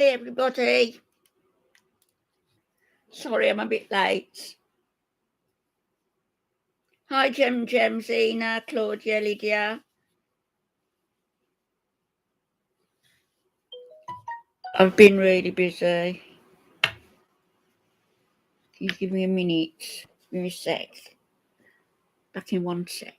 Hey everybody. Sorry, I'm a bit late. Hi, Jem, Zena, Claudia, Lydia. I've been really busy. Can you give me a minute? Give me a sec. Back in 1 sec.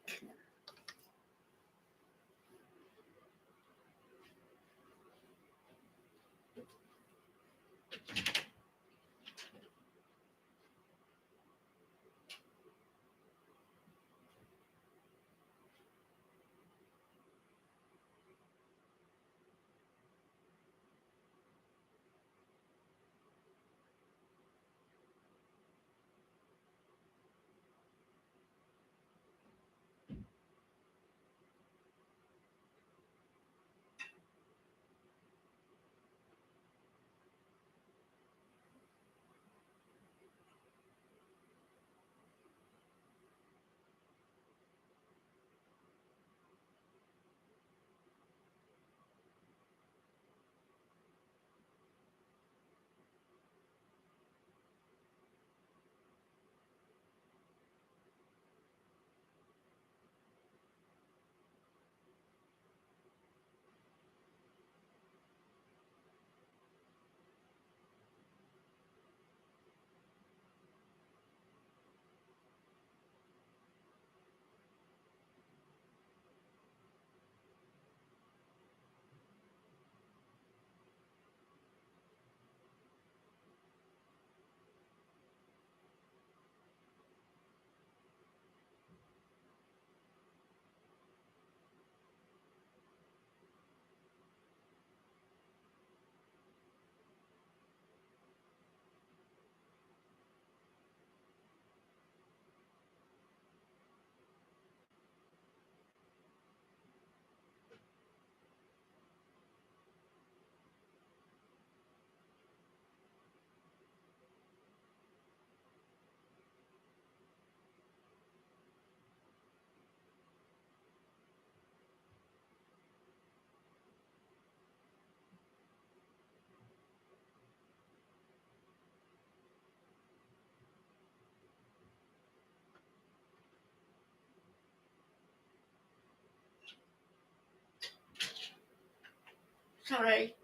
Sorry.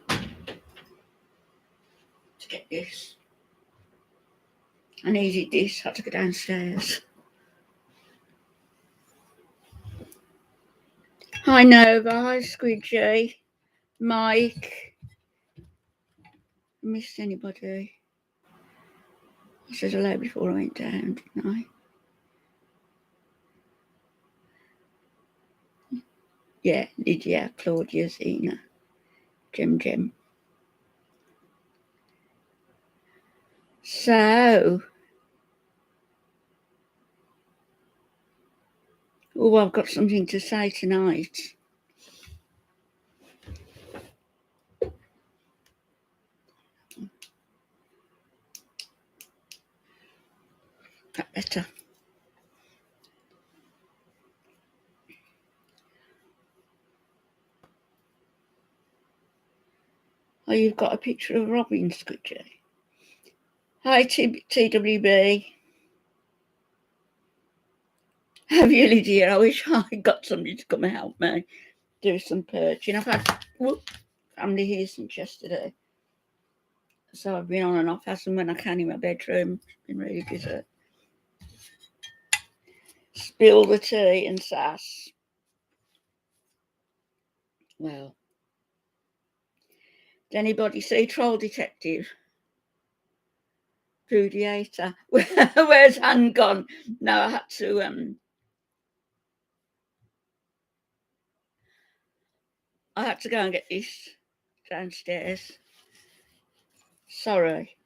To get this. I needed this. I had to go downstairs. Hi, Nova. Hi, Squidgy. Mike. Missed anybody? I said hello before I went down, didn't I? Yeah, Lydia, Claudia, Zena, Jem. So, I've got something to say tonight. That better. Oh, you've got a picture of Robin, Squidgy. Hi, TWB. Have you, Lydia? I wish I got somebody to come and help me do some perching. I've had family here since yesterday. So I've been on and off as and when I can in my bedroom. It's been really busy. Spill the tea and sass. Well, did anybody see Troll Detective? Frudiator. Where's Anne gone? No, I had to go and get this downstairs. Sorry.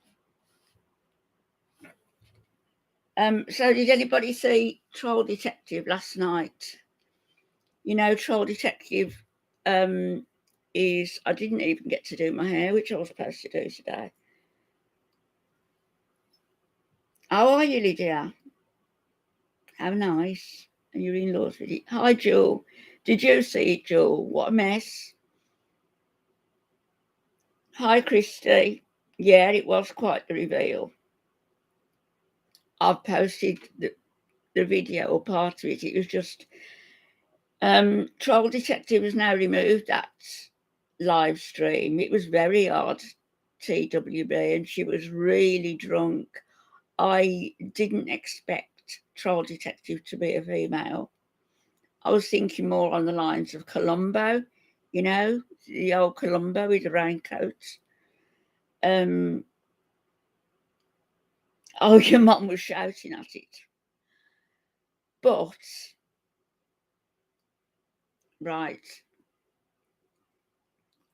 So did anybody see Troll Detective last night? You know, Troll Detective is, I didn't even get to do my hair, which I was supposed to do today. How are you, Lydia? How nice. And your in-laws with it. Hi, Jewel. Did you see it, Jewel? What a mess. Hi, Christy. Yeah, it was quite the reveal. I've posted the video or part of it. It was just Troll Detective has now removed that live stream. It was very odd, TWB, and she was really drunk. I didn't expect Troll Detective to be a female. I was thinking more on the lines of Columbo, you know, the old Columbo with the raincoat. Oh, your mum was shouting at it. But, right,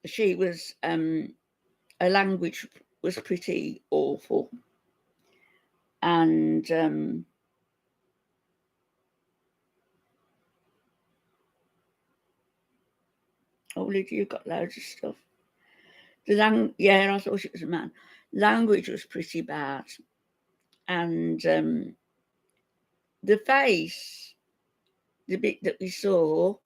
she was, her language was pretty awful. And oh, Lydia, you've got loads of stuff. Yeah, I thought it was a man. Language was pretty bad. And the face, the bit that we saw,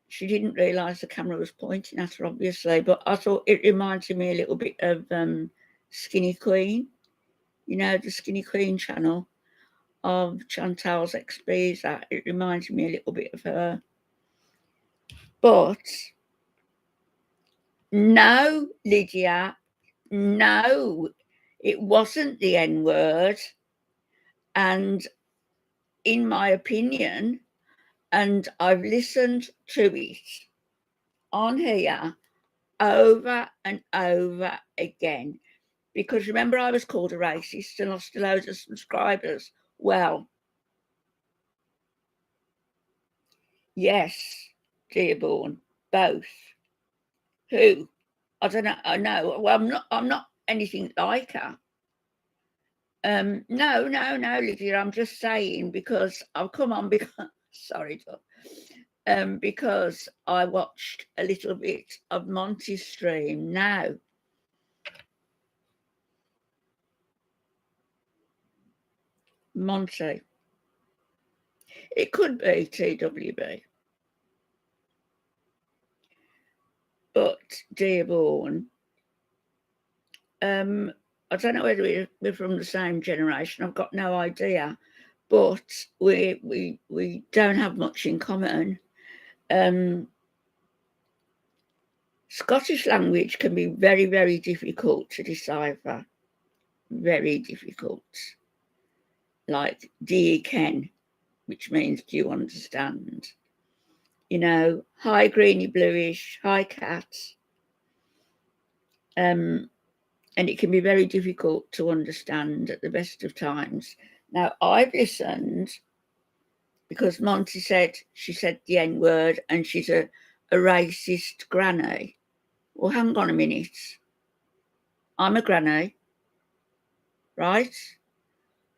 she didn't realise the camera was pointing at her, obviously, but I thought it reminded me a little bit of Skinny Queen, you know, the Skinny Queen channel of Chantal's ex-Beezer. It reminded me a little bit of her. But no, Lydia, no, it wasn't the N-word. And in my opinion, and I've listened to it on here over and over again, because remember I was called a racist and lost loads of subscribers. Well, yes, Dearborn, both. Who? I don't know. I know. Well, I'm not anything like her. No, Lydia. I'm just saying because I've come on because sorry, because I watched a little bit of Monty's stream now. Monty. It could be TWB. But Dearborn, I don't know whether we're from the same generation. I've got no idea, but we don't have much in common. Scottish language can be very, very difficult to decipher. Very difficult. Like, do you ken, which means do you understand? You know, hi greeny bluish, hi cat. And it can be very difficult to understand at the best of times. Now, I've listened because Monty said, she said the N word and she's a racist granny. Well, hang on a minute. I'm a granny, right?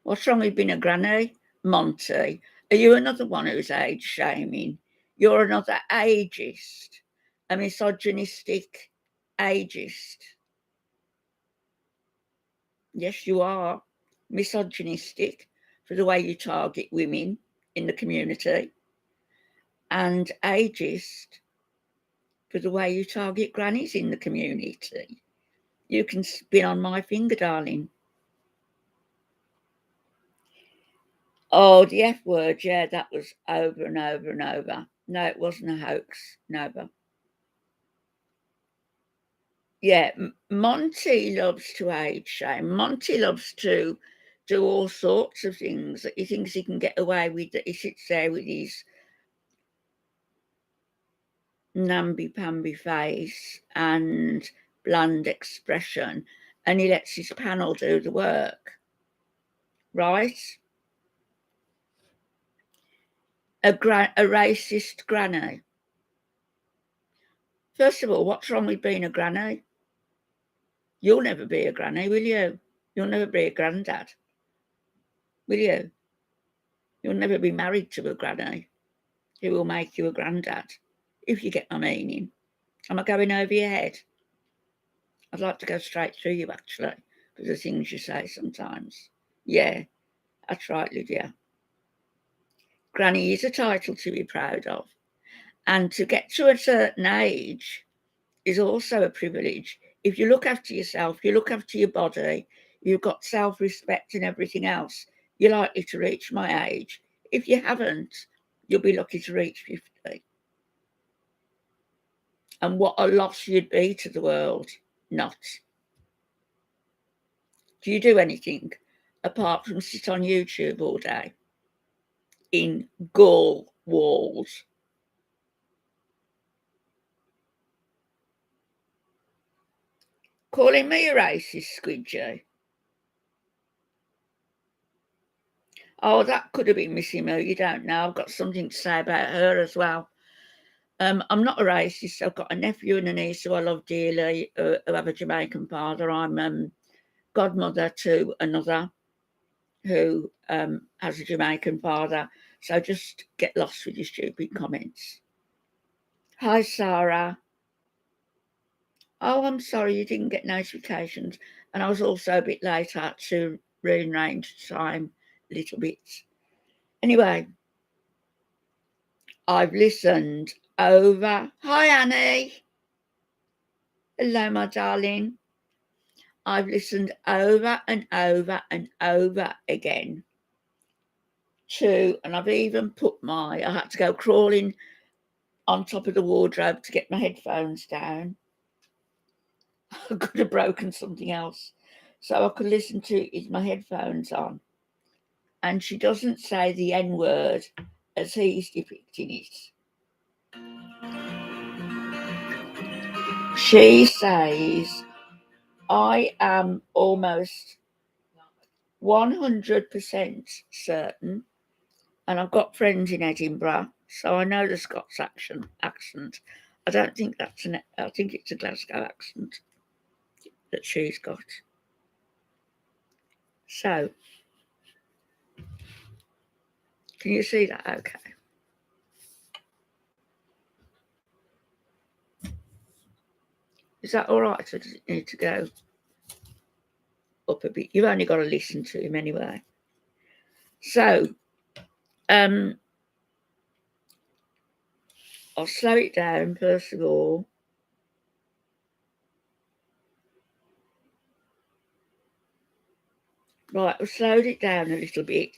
What's wrong with being a granny? Monty, are you another one who's age shaming? You're another ageist, a misogynistic ageist. Yes, you are misogynistic for the way you target women in the community, and ageist for the way you target grannies in the community. You can spin on my finger, darling. Oh, the F word, yeah, that was over and over and over. No, it wasn't a hoax, never. Yeah, Monty loves to age shame. Monty loves to do all sorts of things that he thinks he can get away with. That he sits there with his namby-pamby face and bland expression, and he lets his panel do the work, right? A racist granny. First of all, what's wrong with being a granny? You'll never be a granny, will you? You'll never be a granddad, will you? You'll never be married to a granny who will make you a granddad, if you get my meaning. Am I going over your head? I'd like to go straight through you, actually, for the things you say sometimes. Yeah, that's right, Lydia. Granny is a title to be proud of. And to get to a certain age is also a privilege. if you look after yourself, you look after your body, you've got self-respect and everything else, you're likely to reach my age. If you haven't, you'll be lucky to reach 50. And what a loss you'd be to the world. Not. Do you do anything apart from sit on YouTube all day in gall walls? Calling me a racist, Squidgy. Oh, that could have been Missy Moo. You don't know. I've got something to say about her as well. I'm not a racist. I've got a nephew and a niece who I love dearly, who have a Jamaican father. I'm godmother to another who has a Jamaican father. So just get lost with your stupid comments. Hi, Sarah. Oh, I'm sorry you didn't get notifications. And I was also a bit late out to rearrange time a little bit. Anyway, I've listened over. Hi, Annie. Hello, my darling. I've listened over and over and over again to, and I've even I had to go crawling on top of the wardrobe to get my headphones down. I could have broken something else. So I could listen to it with my headphones on. And she doesn't say the N word as he's depicting it. She says, I am almost 100% certain, and I've got friends in Edinburgh, so I know the Scots accent. I don't think I think it's a Glasgow accent that she's got. So, can you see that okay? Is that all right, or does it need to go up a bit? You've only got to listen to him anyway. So, I'll slow it down first of all. Right, I've slowed it down a little bit.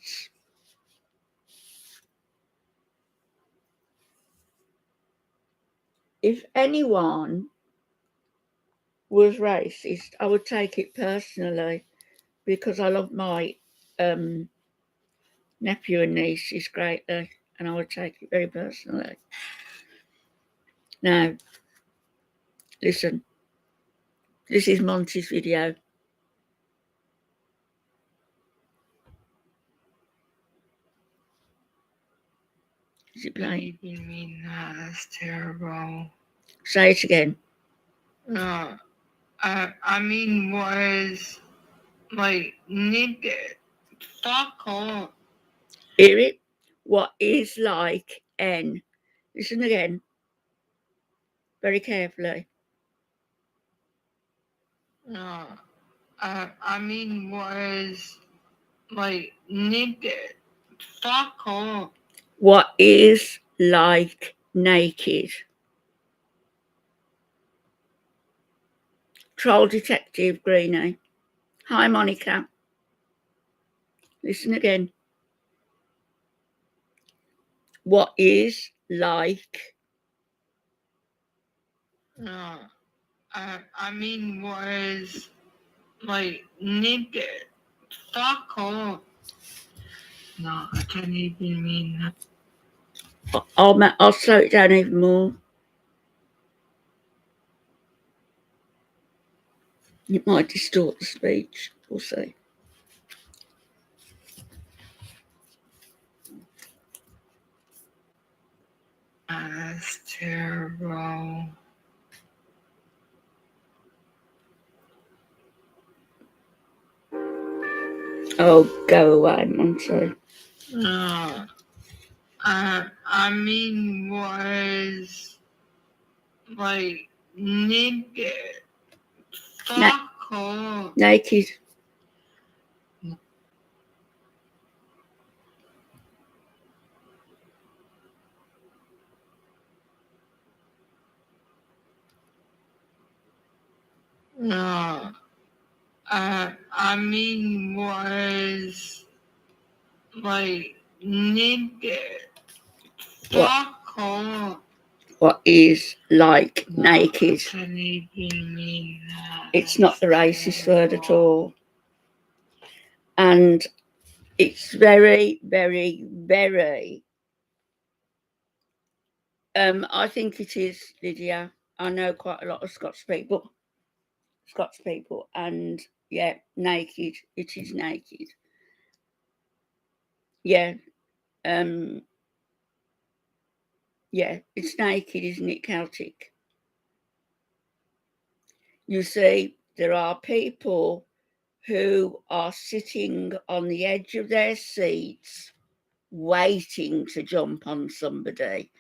If anyone was racist, I would take it personally because I love my nephew and nieces greatly, and I would take it very personally. Now, listen, this is Monty's video. Is it playing? You mean that's terrible. Say it again. No, I mean was like nigga. Fuck off. Hear it? What is like N? Listen again. Very carefully. No, I mean was like nigga. Fuck off. What is like naked? Troll Detective Greenie. Hi, Monica. Listen again. What is like? No, I mean was like nigga. Fuck off. No, I can't even mean that. I'll slow it down even more. It might distort the speech. We'll see. That's terrible. Oh, go away, Monty. No, I mean was like nigga. Fuck off. Naked. No. I mean, was like naked. Stockholm. What is like No, naked? can even mean that. It's not the racist word at all. And it's very, very, very. I think it is, Lydia. I know quite a lot of Scots people, and yeah, naked. It is naked. Yeah, yeah, it's naked, isn't it, Celtic? You see, there are people who are sitting on the edge of their seats waiting to jump on somebody,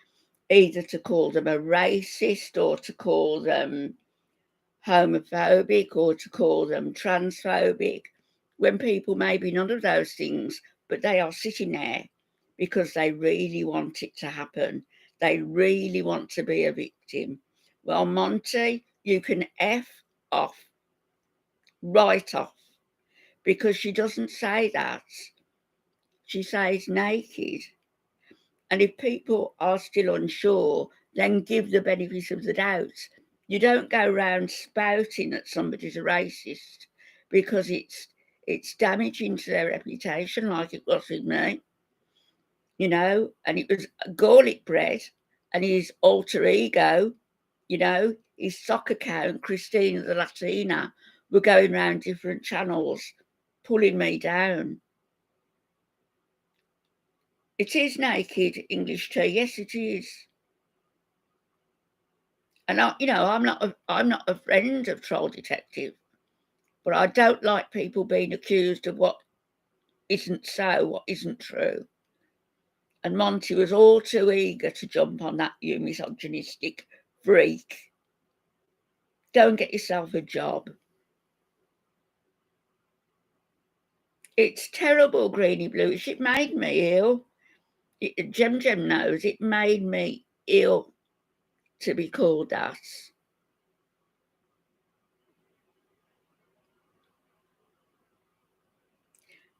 either to call them a racist or to call them homophobic or to call them transphobic, when people may be none of those things, but they are sitting there because they really want it to happen. They really want to be a victim. Well, Monty, you can F off, right off, because she doesn't say that. She says naked. And if people are still unsure, then give the benefit of the doubt. You don't go around spouting that somebody's a racist because it's damaging to their reputation, like it was with me, you know. And it was garlic bread, and his alter ego, you know, his sock account, Christina the Latina, were going around different channels, pulling me down. It is naked English tea, yes, it is. And I'm not a friend of Troll Detective, but I don't like people being accused of what isn't so, what isn't true. And Monty was all too eager to jump on that, you misogynistic freak. Go and get yourself a job. It's terrible, greeny bluish. It made me ill. Jem knows it made me ill to be called that.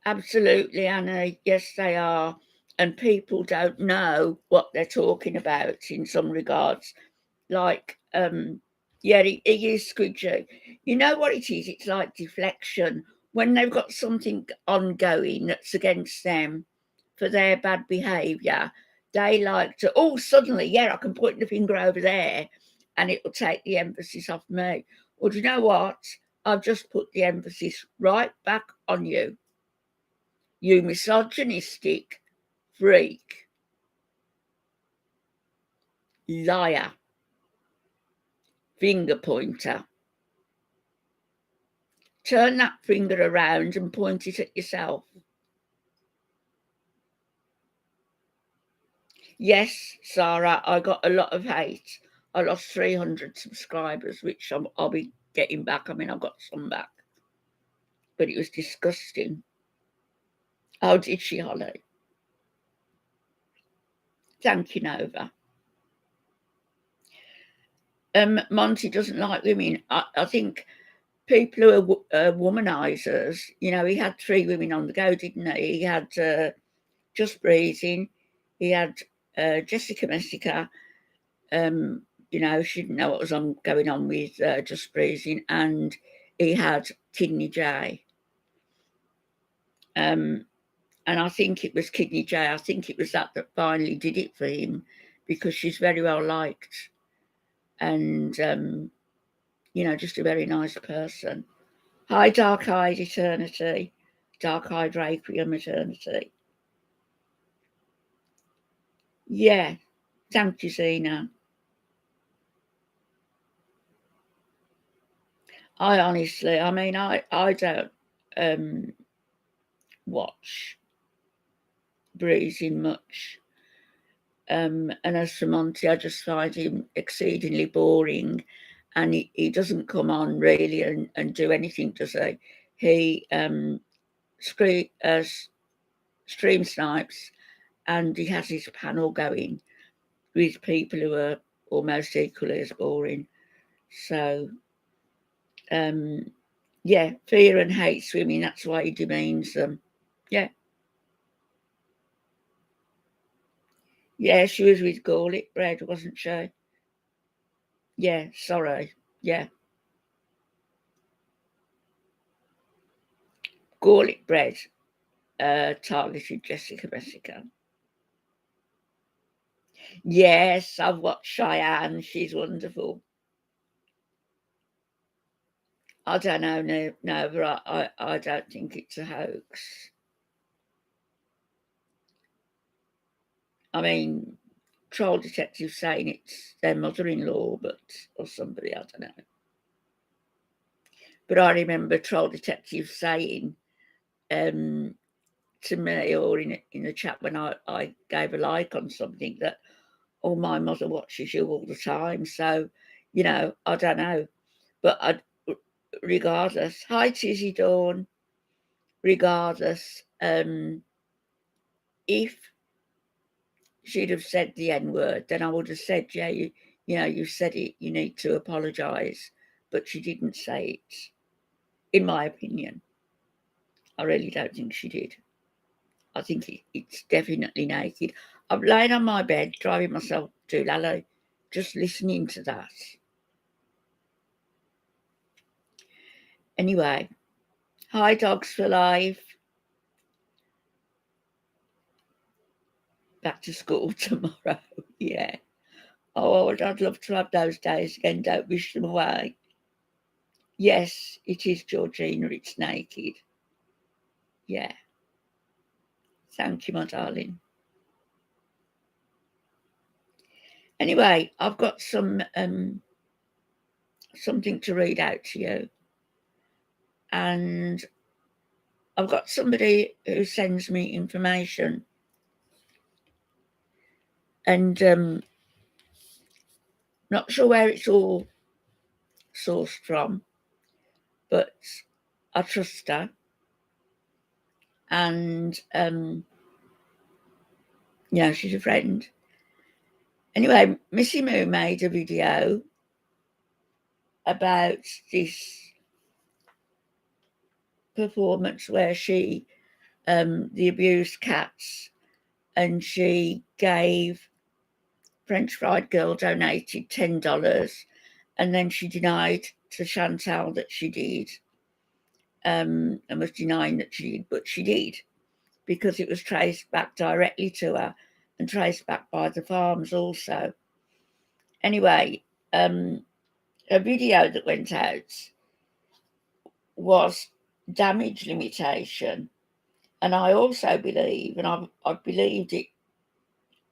Absolutely, Annie. Yes, they are. And people don't know what they're talking about in some regards. Like, yeah, it is squidgy. You know what it is? It's like deflection. When they've got something ongoing that's against them for their bad behaviour, they like to, oh, suddenly, yeah, I can point the finger over there and it will take the emphasis off me. Well, do you know what? I've just put the emphasis right back on you. You misogynistic freak, liar, finger pointer. Turn that finger around and point it at yourself. Yes, Sarah, I got a lot of hate. I lost 300 subscribers, which I'll be getting back. I mean, I've got some back. But it was disgusting. Oh, did she, Holly? Thank you, Nova. Monty doesn't like women. I think people who are womanizers, you know, he had 3 women on the go, didn't he? He had Just Breathing, he had Jessica Messica, you know, she didn't know what was going on with Just Breathing, and he had Kidney J. And I think it was Kidney J. I think it was that finally did it for him, because she's very well liked and, you know, just a very nice person. Hi, Dark-Eyed Eternity, Dark-Eyed Requiem Eternity. Yeah, thank you, Zena. I honestly, I mean, I don't watch Breezing much. And as for Monty, I just find him exceedingly boring, and he doesn't come on really and do anything, does he? He stream snipes, and he has his panel going with people who are almost equally as boring. So Yeah, fear and hate swimming. That's why he demeans them. Yeah. Yeah, she was with garlic bread, wasn't she? Yeah, sorry. Yeah. Garlic bread targeted Jessica Messica. Yes, I've watched Cheyenne. She's wonderful. I don't know, no, but I don't think it's a hoax. I mean, troll detectives saying it's their mother-in-law, or somebody, I don't know. But I remember troll detectives saying to me, or in the chat when I gave a like on something, that, oh, my mother watches you all the time. So, I don't know. But regardless, hi Tizzy Dawn, regardless, if she'd have said the N-word, then I would have said, yeah, you said it, you need to apologise. But she didn't say it, in my opinion. I really don't think she did. I think it's definitely naked. I've lain on my bed, driving myself to Lalo, just listening to that. Anyway, hi Dogs for Life. Back to school tomorrow. Yeah. Oh, I'd love to have those days again. Don't wish them away. Yes, it is, Georgina. It's naked. Yeah. Thank you, my darling. Anyway, I've got something to read out to you. And I've got somebody who sends me information. And not sure where it's all sourced from, but I trust her. And, she's a friend. Anyway, Missy Moo made a video about this performance where she the abused cats, and she gave French Fried Girl donated $10, and then she denied to Chantal that she did, and was denying that she did, but she did, because it was traced back directly to her and traced back by the farms also. Anyway, a video that went out was damage limitation. And I also believe, and I've believed it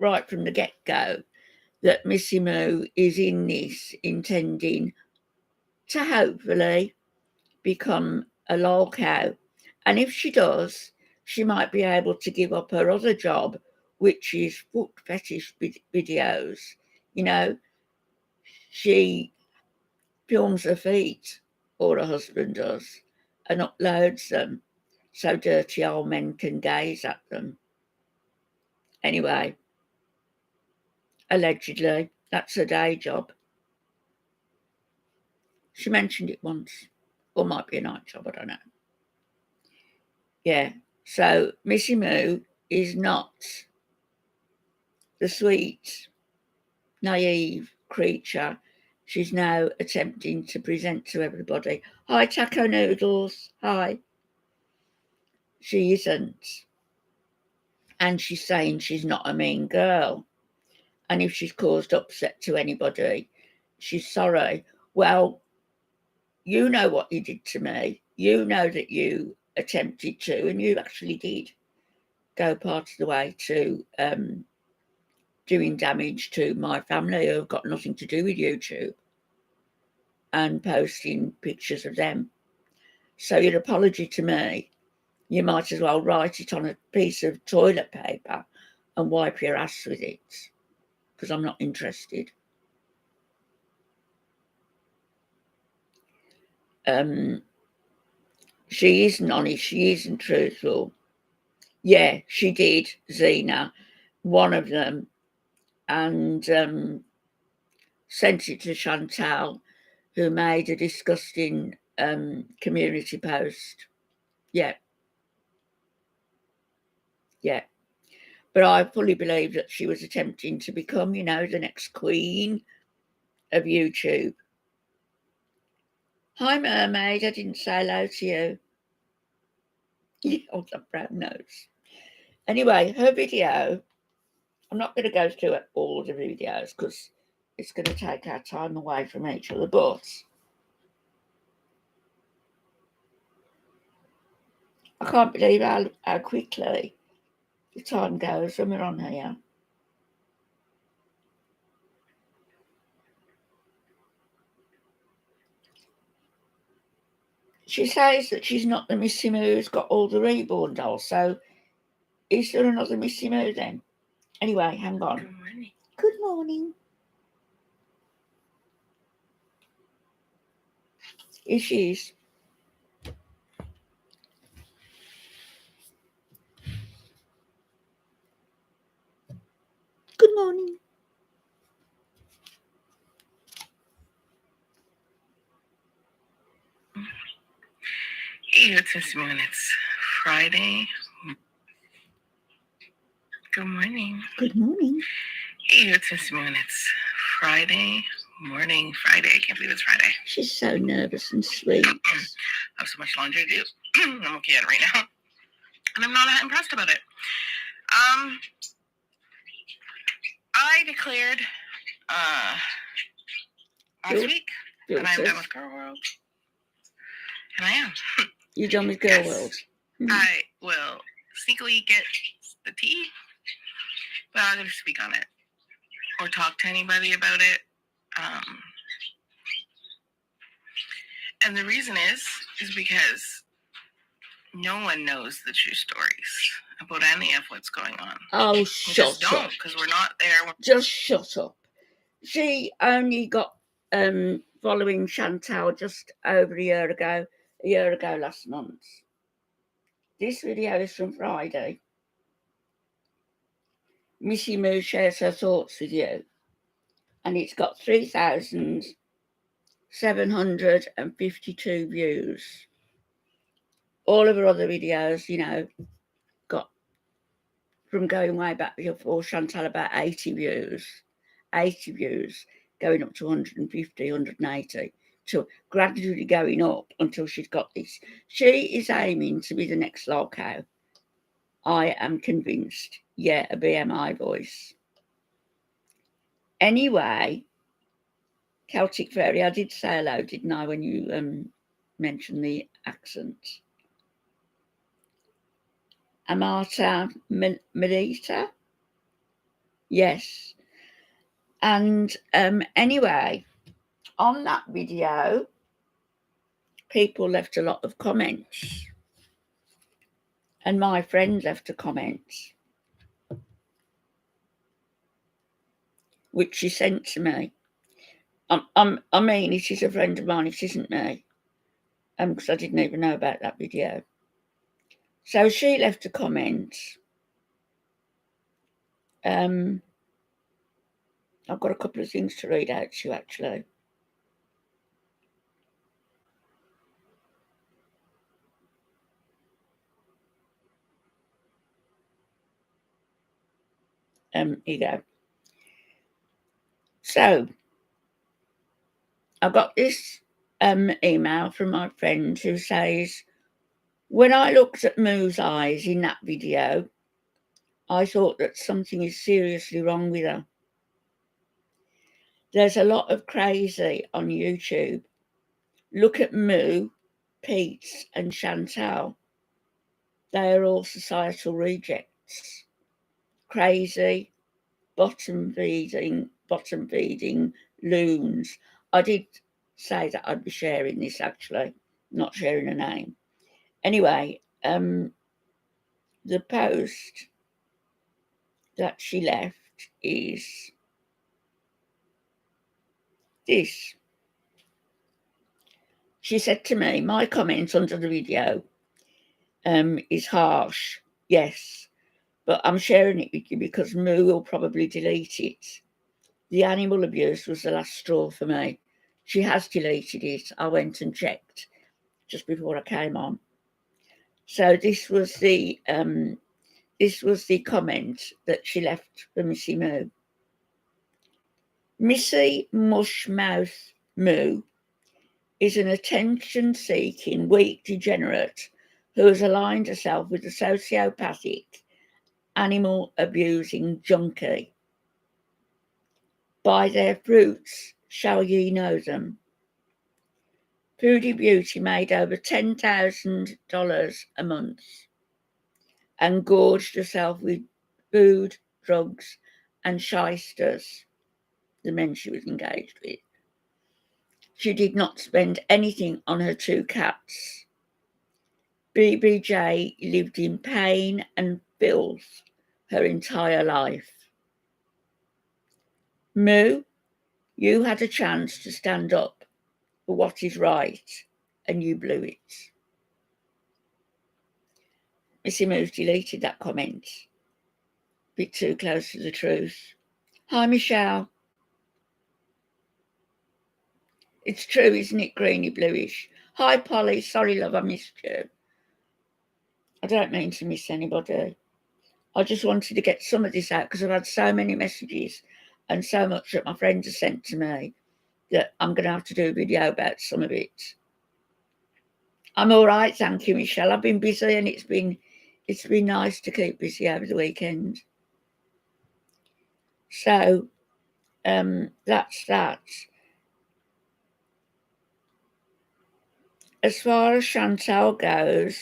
right from the get-go, that Missy Moo is in this intending to hopefully become a lol cow. And if she does, she might be able to give up her other job, which is foot fetish videos. She films her feet, or her husband does, and uploads them so dirty old men can gaze at them. Anyway, allegedly, that's her day job. She mentioned it once, or might be a night job, I don't know. Yeah, so Missy Moo is not the sweet, naive creature she's now attempting to present to everybody. Hi, Taco Noodles. Hi. She isn't. And she's saying she's not a mean girl. And if she's caused upset to anybody, she's sorry. Well, you know what you did to me. You know that you attempted to, and you actually did go part of the way to doing damage to my family, who have got nothing to do with YouTube, and posting pictures of them. So your apology to me, you might as well write it on a piece of toilet paper and wipe your ass with it, because I'm not interested. She isn't honest. She isn't truthful. Yeah, she did, Zena, one of them, and sent it to Chantal, who made a disgusting community post. Yeah. But I fully believe that she was attempting to become, the next queen of YouTube. Hi, Mermaid. I didn't say hello to you. Oh, that brown nose. Anyway, her video, I'm not going to go through all of the videos because it's going to take our time away from each other, but I can't believe how quickly the time goes when we're on here. She says that she's not the Missy Moo who's got all the reborn dolls, so is there another Missy Moo then? Anyway, hang on. Good morning. Good morning. Here she is. Good morning. Hey, it's Miss Moon. It's Friday. Good morning. Good morning. Hey, it's Miss Moon. It's Friday morning. Friday. I can't believe it's Friday. She's so nervous and sweet. I have so much laundry to do. I'm okay at it right now. And I'm not impressed about it. I declared last week that I'm done with Girl World. And I am. You're done with Girl Yes. World? I will sneakily get the tea, but I'm going to speak on it or talk to anybody about it. And the reason is because no one knows the true stories about any of what's going on. Oh, shut up. Because we're not there. Just shut up. She only got following Chantal just over a year ago last month. This video is from Friday. Missy Moo shares her thoughts with you. And it's got 3,752 views. All of her other videos, got from going way back before Chantal about 80 views. 80 views, going up to 150, 180, to gradually going up until she's got this. She is aiming to be the next Loco. I am convinced. Yeah, a BMI voice. Anyway, Celtic Fairy, I did say hello, didn't I, when you mentioned the accent? Amata Medita? Yes. And anyway, on that video, people left a lot of comments. And my friend left a comment, which she sent to me. I mean, it is a friend of mine, it isn't me. Because I didn't even know about that video. So she left a comment. I've got a couple of things to read out to you, actually. Here you go. So, I got this email from my friend who says, when I looked at Moo's eyes in that video, I thought that something is seriously wrong with her. There's a lot of crazy on YouTube. Look at Moo, Pete and Chantal. They are all societal rejects. Crazy, bottom feeding loons. I did say that I'd be sharing this, actually, not sharing a name. Anyway, the post that she left is this. She said to me, my comment under the video is harsh, yes, but I'm sharing it with you because Moo will probably delete it. The animal abuse was the last straw for me. She has deleted it. I went and checked. just before I came on. So this was the comment that she left for Missy Moo. Missy Mushmouth Moo is an attention-seeking, weak degenerate who has aligned herself with a sociopathic, animal-abusing junkie. By their fruits shall ye know them. Foodie Beauty made over $10,000 a month and gorged herself with food, drugs, and shysters, the men she was engaged with. She did not spend anything on her 2 cats. BBJ lived in pain and filth her entire life. Moo, you had a chance to stand up for what is right, and you blew it. Missy Moo's deleted that comment. Bit too close to the truth. Hi, Michelle. It's true, isn't it? Greeny bluish. Hi, Polly. Sorry, love, I missed you. I don't mean to miss anybody. I just wanted to get some of this out because I've had so many messages and so much that my friends have sent to me that I'm going to have to do a video about some of it. I'm all right, thank you, Michelle. I've been busy and it's been nice to keep busy over the weekend. So that's that. As far as Chantal goes,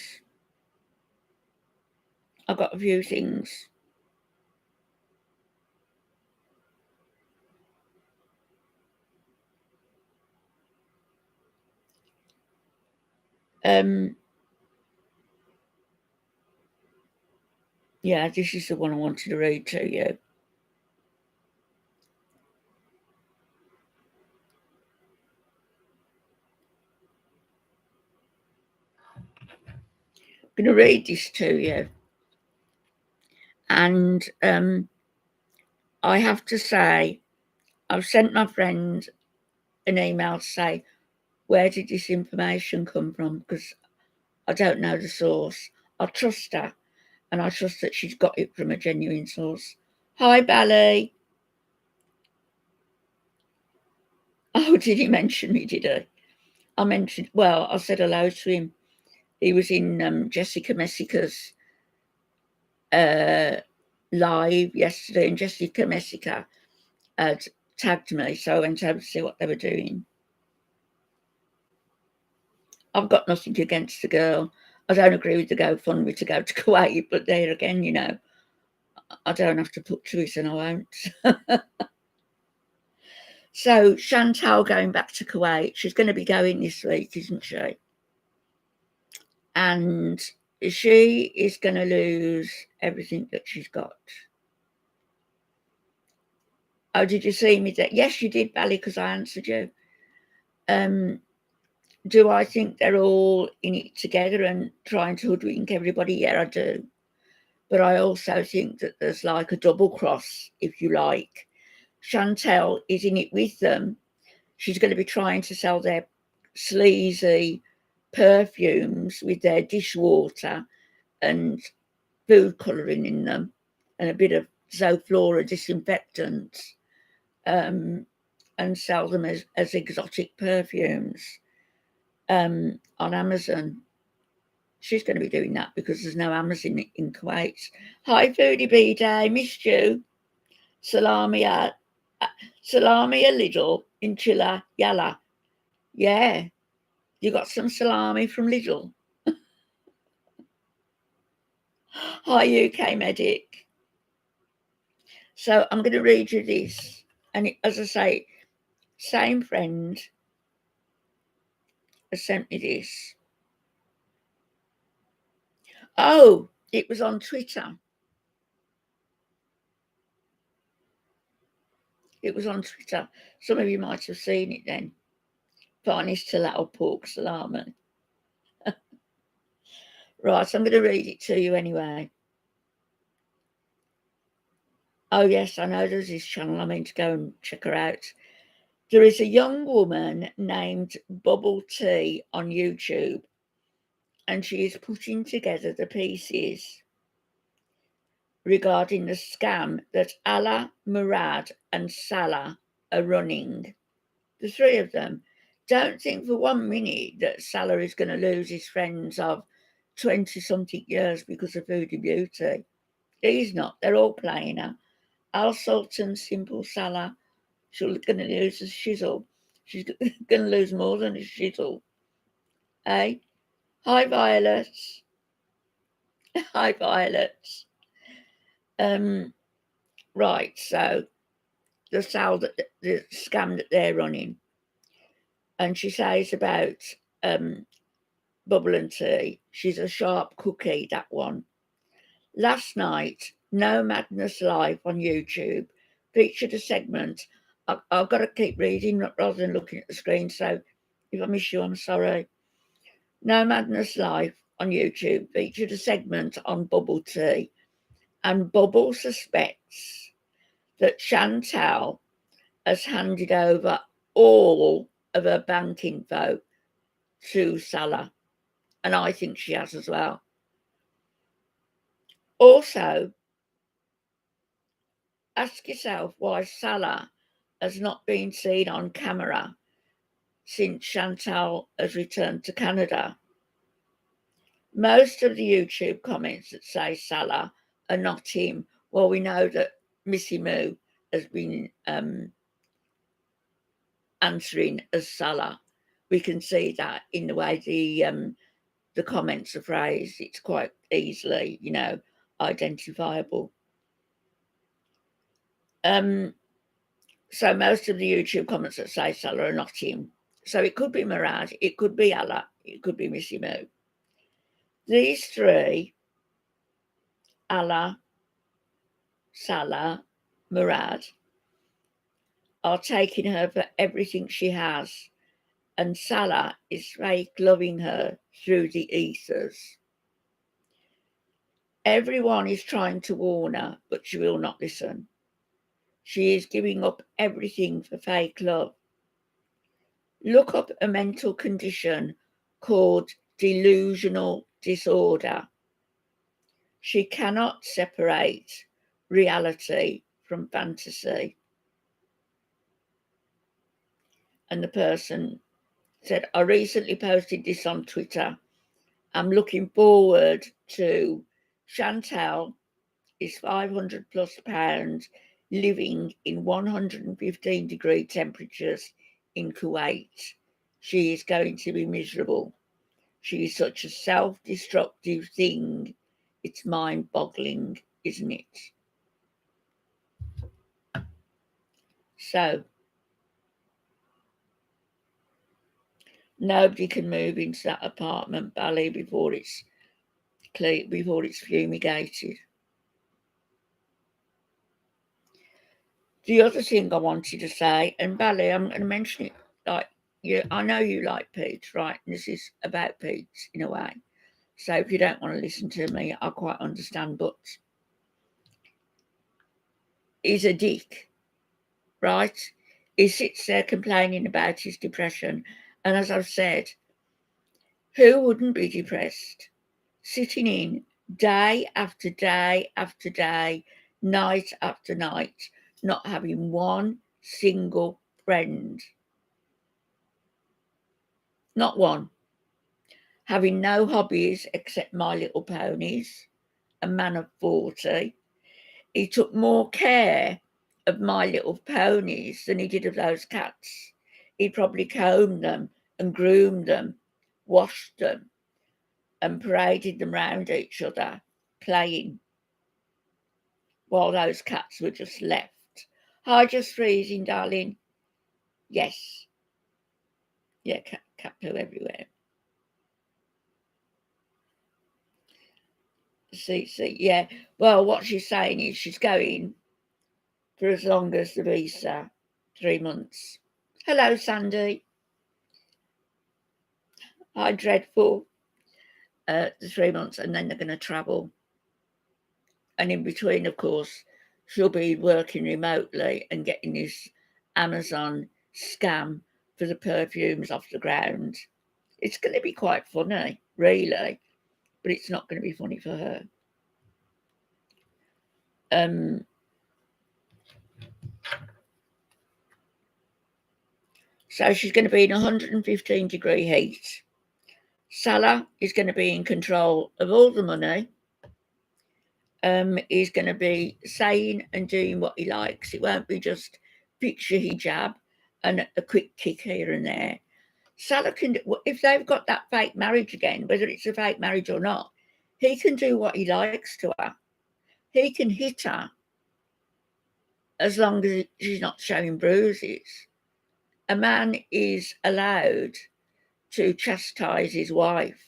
I've got a few things. Yeah, this is the one I wanted to read to you. I'm going to read this to you. And I have to say, I've sent my friend an email to say, where did this information come from? Because I don't know the source. I trust her, and I trust that she's got it from a genuine source. Hi, Bally. Oh, did he mention me, did he? I said hello to him. He was in Jessica Messica's live yesterday, and Jessica Messica had tagged me, so I went over to see what they were doing. I've got nothing against the girl. I don't agree with the GoFundMe to go to Kuwait, but there again, you know, I don't have to put to it and I won't. So Chantal going back to Kuwait, she's going to be going this week, isn't she? And she is going to lose everything that she's got. Oh, did you see me? Yes, you did, Bally, because I answered you. Do I think they're all in it together and trying to hoodwink everybody? Yeah, I do. But I also think that there's like a double cross, if you like. Chantal is in it with them. She's going to be trying to sell their sleazy perfumes with their dishwater and food colouring in them and a bit of Zoflora disinfectant, and sell them as exotic perfumes on Amazon. She's going to be doing that because there's no Amazon in Kuwait. Hi, Foodie B Day, missed you. Salami a little in Chilla Yalla. Yeah, you got some salami from Lidl. Hi, UK Medic. So I'm going to read you this. And as I say, same friend has sent me this. Oh, it was on Twitter. It was on Twitter. Some of you might have seen it then. Varnish tomato pork salami. Right, I'm going to read it to you anyway. Oh, yes, I know there's this channel. I mean to go and check her out. There is a young woman named Bubble Tea on YouTube. and she is putting together the pieces regarding the scam that Allah, Murad, and Salah are running. The three of them. Don't think for 1 minute that Salah is going to lose his friends of 20-something years because of Foodie Beauty. He's not. They're all playing her. Al Sultan, Simple Salah, she's going to lose a shizzle. She's going to lose more than a shizzle. Eh? Hi, Violets. Hi, Violets. Right, so the scam that they're running. And she says about Bubble and Tea. She's a sharp cookie, that one. Last night, No Madness Live on YouTube featured a segment. I've got to keep reading rather than looking at the screen, so if I miss you, I'm sorry. No Madness Live on YouTube featured a segment on bubble tea, and Bubble suspects that Chantal has handed over all of her bank info to Salah, and I think she has as well. Also, ask yourself why Salah has not been seen on camera since Chantal has returned to Canada. Most of the YouTube comments that say Salah are not him. Well, we know that Missy Moo has been answering as Salah. We can see that in the way the comments are phrased. It's quite easily, identifiable. So most of the YouTube comments that say Salah are not him. So it could be Murad, it could be Allah, it could be Missy Moo. These three, Allah, Salah, Murad, are taking her for everything she has, and Salah is fake loving her through the ethers. Everyone is trying to warn her, but she will not listen. She is giving up everything for fake love. Look up a mental condition called delusional disorder. She cannot separate reality from fantasy. And the person said, I recently posted this on Twitter. I'm looking forward to Chantal is 500 plus pounds living in 115-degree temperatures in Kuwait. She is going to be miserable. She is such a self-destructive thing. It's mind-boggling, isn't it? So, nobody can move into that apartment, Bally, before it's fumigated. The other thing I wanted to say, and Bally, I'm going to mention it, I know you like Pete, right? And this is about Pete in a way. So if you don't want to listen to me, I quite understand, but he's a dick, right? He sits there complaining about his depression. And as I've said, who wouldn't be depressed? Sitting in day after day after day, night after night, not having one single friend. Not one. Having no hobbies except My Little Ponies, a man of 40. He took more care of My Little Ponies than he did of those cats. He probably combed them and groomed them, washed them, and paraded them round each other, playing, while those cats were just left. Hi, just freezing, darling. Yes. Yeah, cat poo everywhere. See, yeah. Well, what she's saying is she's going for as long as the visa, 3 months. Hello, Sandy. Hi, Dreadful. The 3 months, and then they're going to travel. And in between, of course, she'll be working remotely and getting this Amazon scam for the perfumes off the ground. It's going to be quite funny. really, but it's not going to be funny for her. So she's going to be in 115-degree heat. Salah is going to be in control of all the money. He's going to be saying and doing what he likes. It won't be just fix your hijab and a quick kick here and there. Salah can, if they've got that fake marriage again, whether it's a fake marriage or not, he can do what he likes to her. He can hit her as long as she's not showing bruises. A man is allowed to chastise his wife.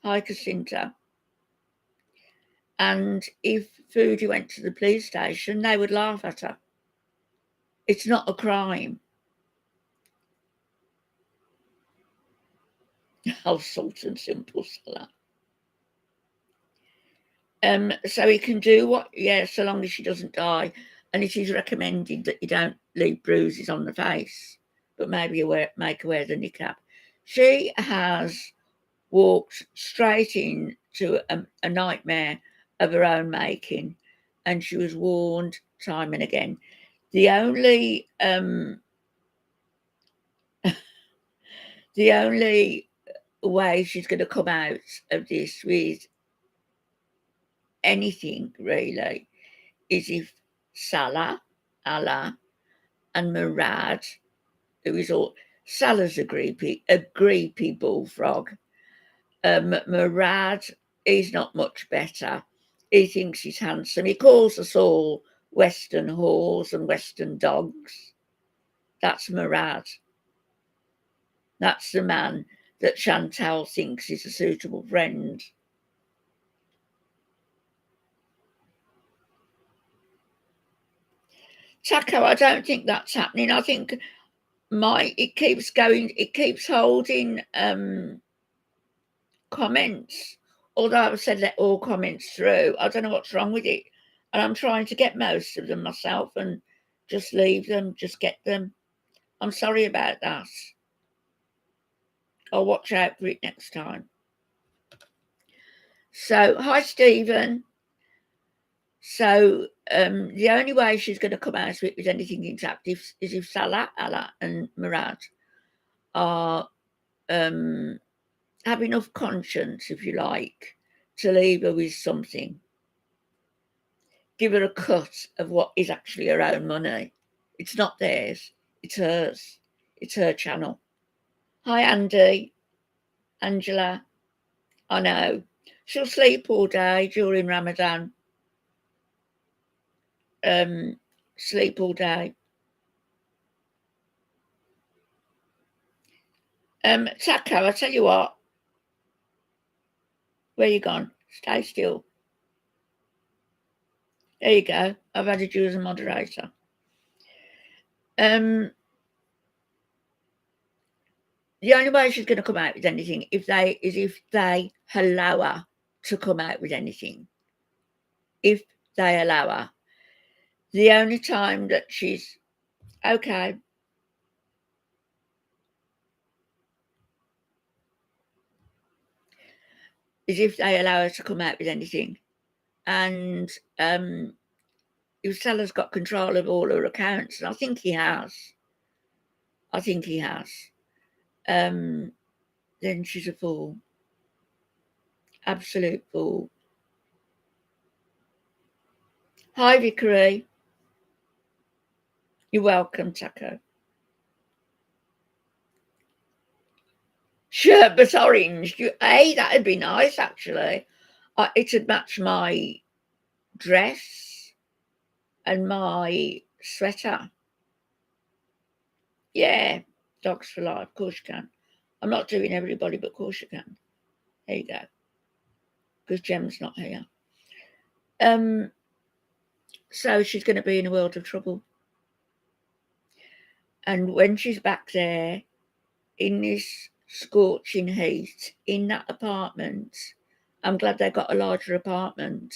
Hi, Jacinta. And if Foodie went to the police station, they would laugh at her. It's not a crime. How salt and simple, Salah. So he can do what, so long as she doesn't die. And it is recommended that you don't leave bruises on the face, but maybe you make her wear the niqab. She has walked straight into a nightmare of her own making, and she was warned time and again. The only way she's going to come out of this with anything really is if Salah, Allah, and Murad, who is all Salah's a creepy bullfrog. Murad is not much better. He thinks he's handsome. He calls us all Western whores and Western dogs. That's Murad. That's the man that Chantal thinks is a suitable friend. Taco, I don't think that's happening. I think it keeps holding comments. Although I've said let all comments through, I don't know what's wrong with it. And I'm trying to get most of them myself and just leave them, just get them. I'm sorry about that. I'll watch out for it next time. So, hi, Stephen. So, the only way she's going to come out of it with anything intact is if Salah, Allah, and Murad are have enough conscience, if you like, to leave her with something. Give her a cut of what is actually her own money. It's not theirs. It's hers. It's her channel. Hi, Andy. Angela. I know. She'll sleep all day during Ramadan. Sleep all day. Taco, I tell you what. Where you gone? Stay still. There you go. I've added you as a moderator. The only way she's going to come out with anything if they allow her to come out with anything. If they allow her. The only time that she's okay. Is if they allow her to come out with anything. And if Salah's got control of all her accounts, and I think he has. Then she's a fool. Absolute fool. Hi, Vickery. You're welcome, Taco. Shirt but orange. That'd be nice, actually. It'd match my dress and my sweater. Yeah, dogs for life. Of course you can. I'm not doing everybody, but of course you can. There you go. Because Gem's not here. So she's going to be in a world of trouble. And when she's back there in this scorching heat in that apartment, I'm glad they got a larger apartment,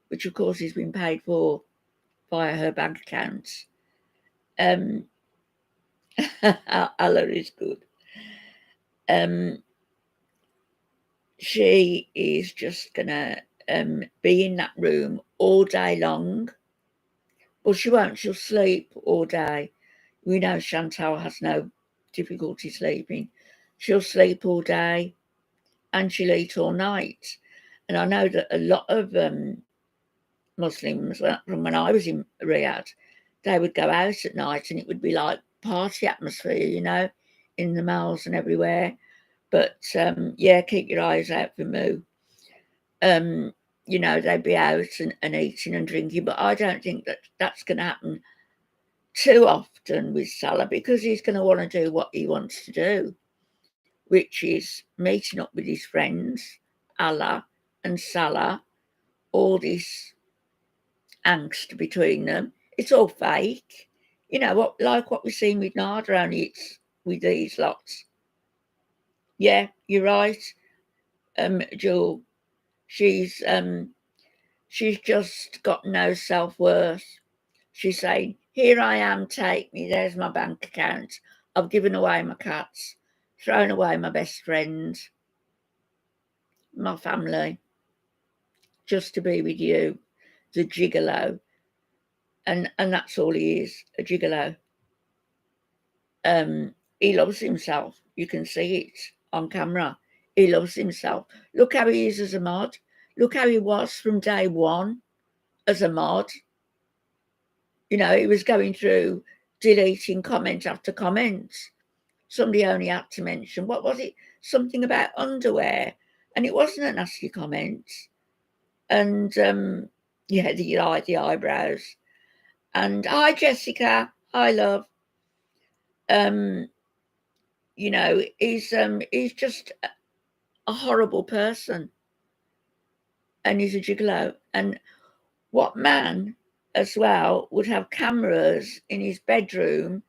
which of course has been paid for via her bank accounts. Allah is good. she is just gonna be in that room all day long. Well, she won't. She'll sleep all day. We know Chantal has no difficulty sleeping. She'll sleep all day and she'll eat all night. And I know that a lot of Muslims, from when I was in Riyadh, they would go out at night and it would be like party atmosphere, in the malls and everywhere. But yeah, keep your eyes out for Moo. They'd be out and eating and drinking, but I don't think that that's going to happen too often with Salah, because he's going to want to do what he wants to do, which is meeting up with his friends, Allah and Salah, all this angst between them. It's all fake. What we've seen with Nada, only it's with these lots. Yeah, you're right, Jewel. She's just got no self-worth. She's saying, here I am, take me, there's my bank account. I've given away my cats, thrown away my best friends, my family, just to be with you, the gigolo. And that's all he is, a gigolo. He loves himself. You can see it on camera. He loves himself. Look how he is as a mod. Look how he was from day one as a mod. He was going through deleting comment after comment. Somebody only had to mention, what was it? Something about underwear. And it wasn't a nasty comment. And yeah, the eyebrows. And hi, Jessica. Hi, love. He's just a horrible person. And he's a gigolo. And what man as well would have cameras in his bedroom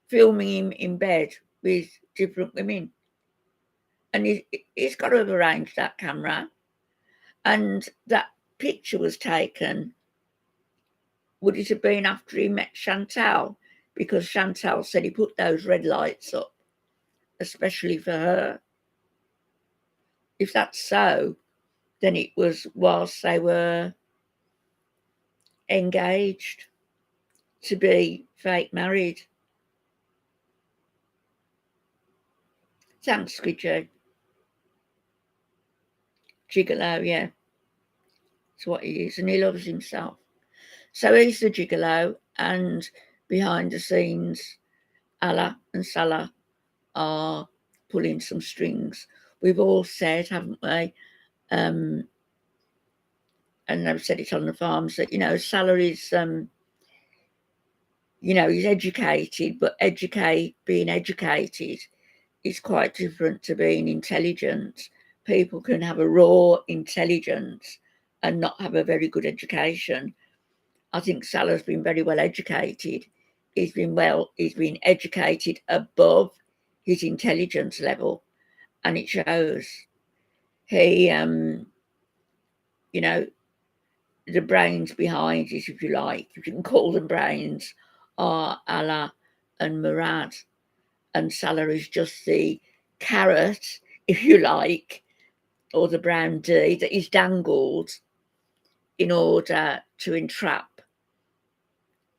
filming him in bed with different women? And he's got to have arranged that camera. And that picture was taken, would it have been after he met Chantal? Because Chantal said he put those red lights up, especially for her. If that's so, then it was whilst they were engaged to be fake married. Thanks, Squidgy. Gigolo, yeah. That's what he is, and he loves himself. So he's the gigolo, and behind the scenes, Allah and Salah are pulling some strings. We've all said, haven't we? And they've said it on the farms that, Salah is, he's educated, but being educated is quite different to being intelligent. People can have a raw intelligence and not have a very good education. I think Salah's been very well educated. He's been educated above his intelligence level, and it shows. He, the brains behind it, if you like, if you can call them brains, are Allah and Murad. And Salah is just the carrot, if you like, or the brown D that is dangled in order to entrap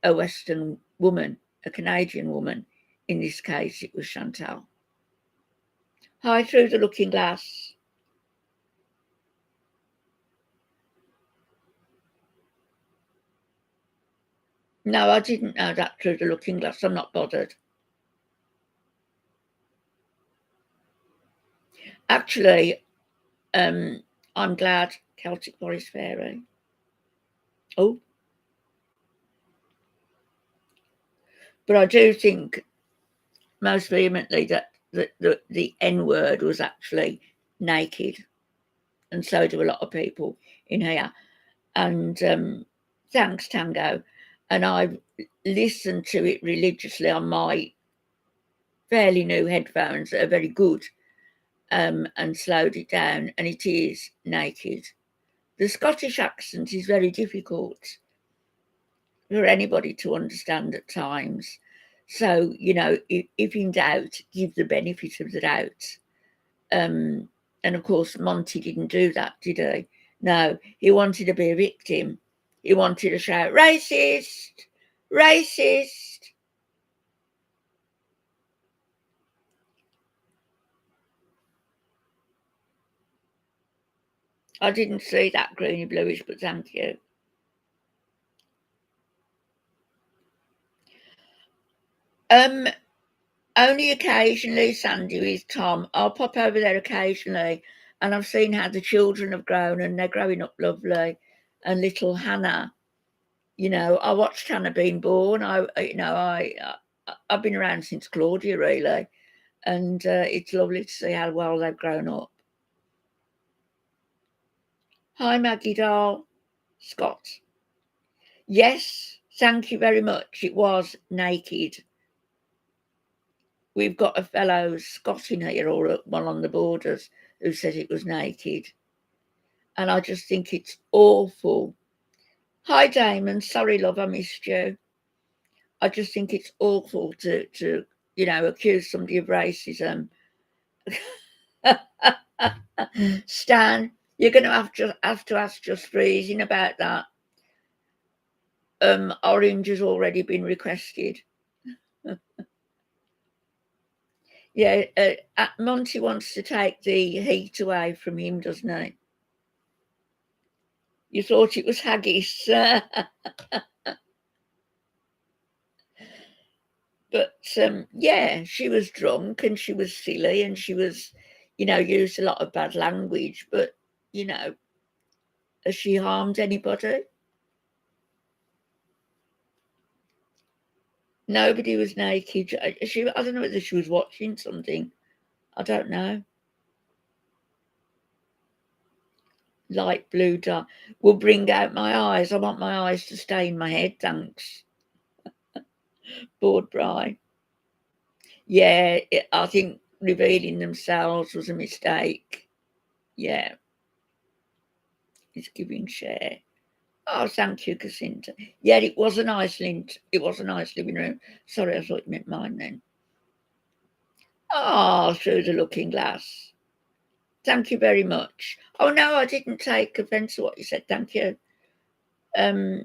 a Western woman, a Canadian woman. In this case, it was Chantal. Hi, through the looking glass. No, I didn't know that through the looking glass. I'm not bothered. Actually, I'm glad Celtic Forest Fairy. Oh. But I do think most vehemently that the N-word was actually naked. And so do a lot of people in here. And thanks, Tango. And I listened to it religiously on my fairly new headphones that are very good, and slowed it down, and it is naked. The Scottish accent is very difficult for anybody to understand at times. So, if in doubt, give the benefit of the doubt. And of course, Monty didn't do that, did he? No, he wanted to be a victim. He wanted to shout, racist, racist. I didn't see that greeny bluish, but thank you. Only occasionally, Sandy, with Tom. I'll pop over there occasionally, and I've seen how the children have grown, and they're growing up lovely. And little Hannah, I watched Hannah being born. I've been around since Claudia, really, and it's lovely to see how well they've grown up. Hi, Maggie doll, Scott. Yes, thank you very much. It was naked. We've got a fellow Scott in here, or one on the borders, who said it was naked. And I just think it's awful. Hi, Damon. Sorry, love, I missed you. I just think it's awful to accuse somebody of racism. Stan, you're going to have to ask Just Freezing about that. Orange has already been requested. Yeah, Monty wants to take the heat away from him, doesn't he? You thought it was haggis. But yeah, she was drunk and she was silly and she was, used a lot of bad language. But, has she harmed anybody? Nobody was naked. I don't know whether she was watching something. I don't know. Light blue dye will bring out my eyes. I want my eyes to stay in my head, thanks. Board Bry. Yeah, I think revealing themselves was a mistake. Yeah. It's giving share. Oh, thank you, Cassandra. Yeah, it was a nice living room. Sorry, I thought you meant mine then. Oh, through the looking glass. Thank you very much. Oh no, I didn't take offence to what you said. Thank you. No,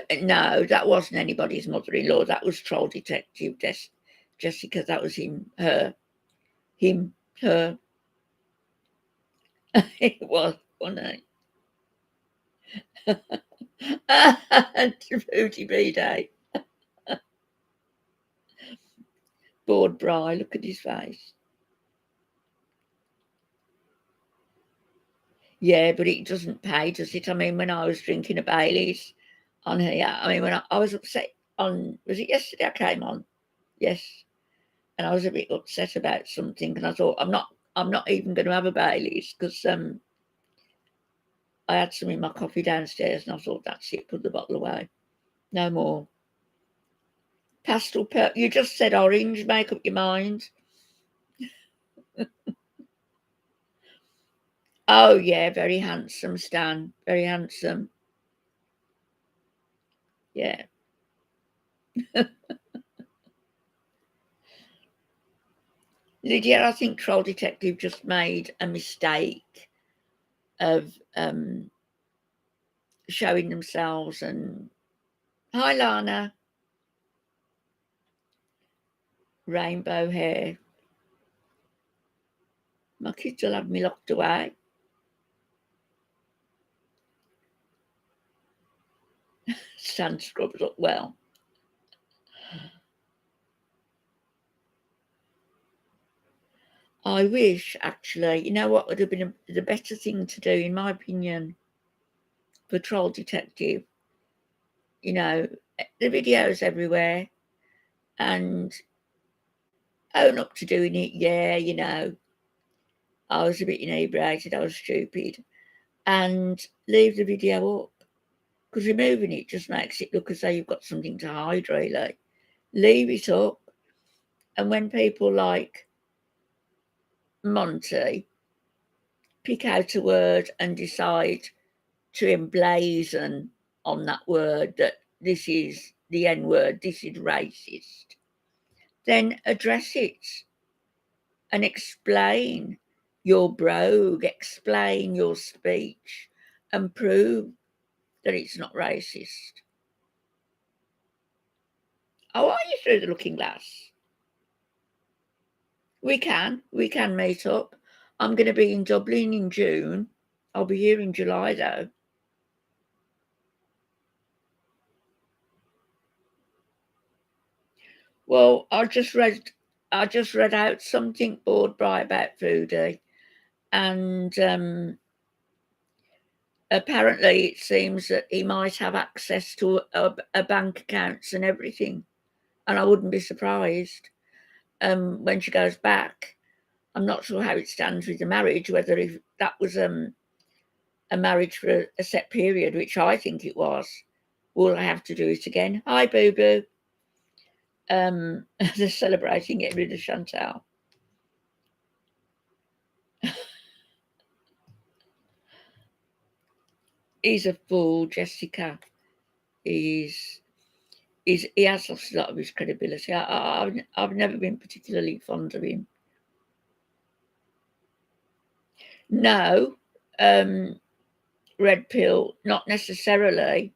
that wasn't anybody's mother-in-law. That was Troll Detective Jessica. That was him, her. It was, wasn't it? Booty B-Day. Bored Bry, look at his face. Yeah, but it doesn't pay, does it? I mean, when I was drinking a Baileys on here, I mean, when I was upset was it yesterday I came on? Yes. And I was a bit upset about something, and I thought, I'm not even going to have a Baileys because I had some in my coffee downstairs, and I thought, that's it, put the bottle away. No more. Pastel you just said orange, make up your mind. Oh, yeah, very handsome, Stan. Very handsome. Yeah. Lydia, I think Troll Detective just made a mistake of showing themselves. And hi, Lana. Rainbow hair. My kids will have me locked away. Sand scrubs up well. I wish, actually, you know what would have been the better thing to do, in my opinion, for Troll Detective? The videos everywhere, and own up to doing it. Yeah, I was a bit inebriated, I was stupid, and leave the video up, because removing it just makes it look as though you've got something to hide, really. Leave it up, and when people like Monty pick out a word and decide to emblazon on that word that this is the N word, this is racist, then address it and explain. You're brogue. Explain your speech and prove that it's not racist. Oh, are you through the looking glass? We can meet up. I'm going to be in Dublin in June. I'll be here in July though. Well, I just read out something board bright about Foodie, and apparently it seems that he might have access to a bank accounts and everything, and I wouldn't be surprised when she goes back. I'm not sure how it stands with the marriage, whether if that was a marriage for a set period, which I think it was. Will I have to do it again? Hi, boo boo. They're celebrating getting rid of Chantal. He's a fool, Jessica. He has lost a lot of his credibility. I've never been particularly fond of him. No, red pill, not necessarily.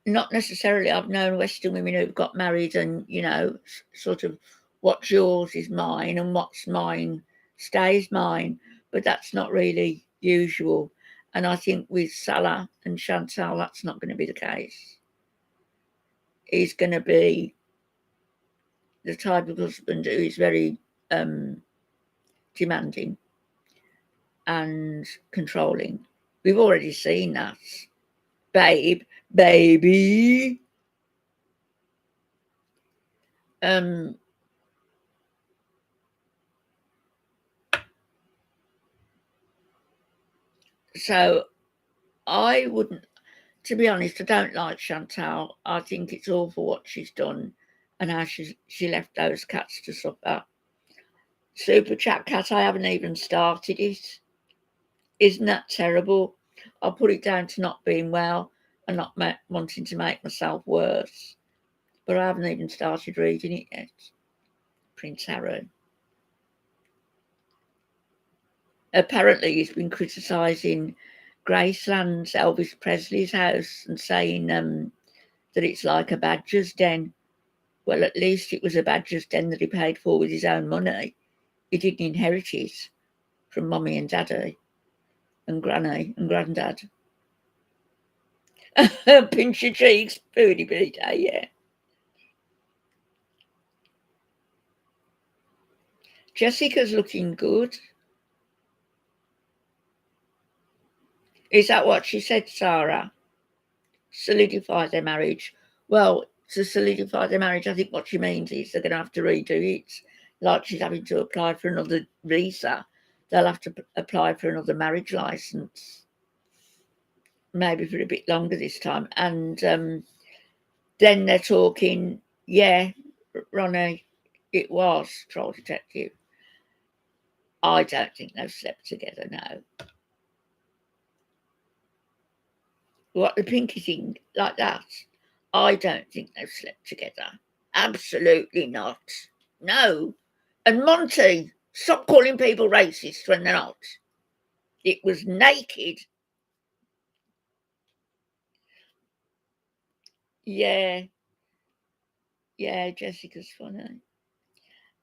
Not necessarily. I've known Western women who've got married and, sort of what's yours is mine and what's mine stays mine. But that's not really usual. And I think with Salah and Chantal, that's not going to be the case. He's going to be the type of husband who is very demanding and controlling. We've already seen that. Baby. So I wouldn't, to be honest, I don't like Chantal. I think it's awful what she's done and how she left those cats to suffer. Super Chat Cat, I haven't even started it. Isn't that terrible? I'll put it down to not being well and not wanting to make myself worse. But I haven't even started reading it yet. Prince Harry. Apparently he's been criticising Graceland's Elvis Presley's house and saying that it's like a badger's den. Well, at least it was a badger's den that he paid for with his own money. He didn't inherit it from mummy and daddy and granny and granddad. Pinch your cheeks, Foodie Peter, yeah. Jessica's looking good. Is that what she said, Sarah? Solidify their marriage. Well, to solidify their marriage, I think what she means is they're going to have to redo it. Like she's having to apply for another visa. They'll have to apply for another marriage license. Maybe for a bit longer this time. And then they're talking, yeah, Ronnie, it was Troll Detective. I don't think they've slept together now. What, the pinky thing like that? I don't think they've slept together. Absolutely not. No. And Monty, stop calling people racist when they're not. It was naked. Yeah. Yeah, Jessica's funny.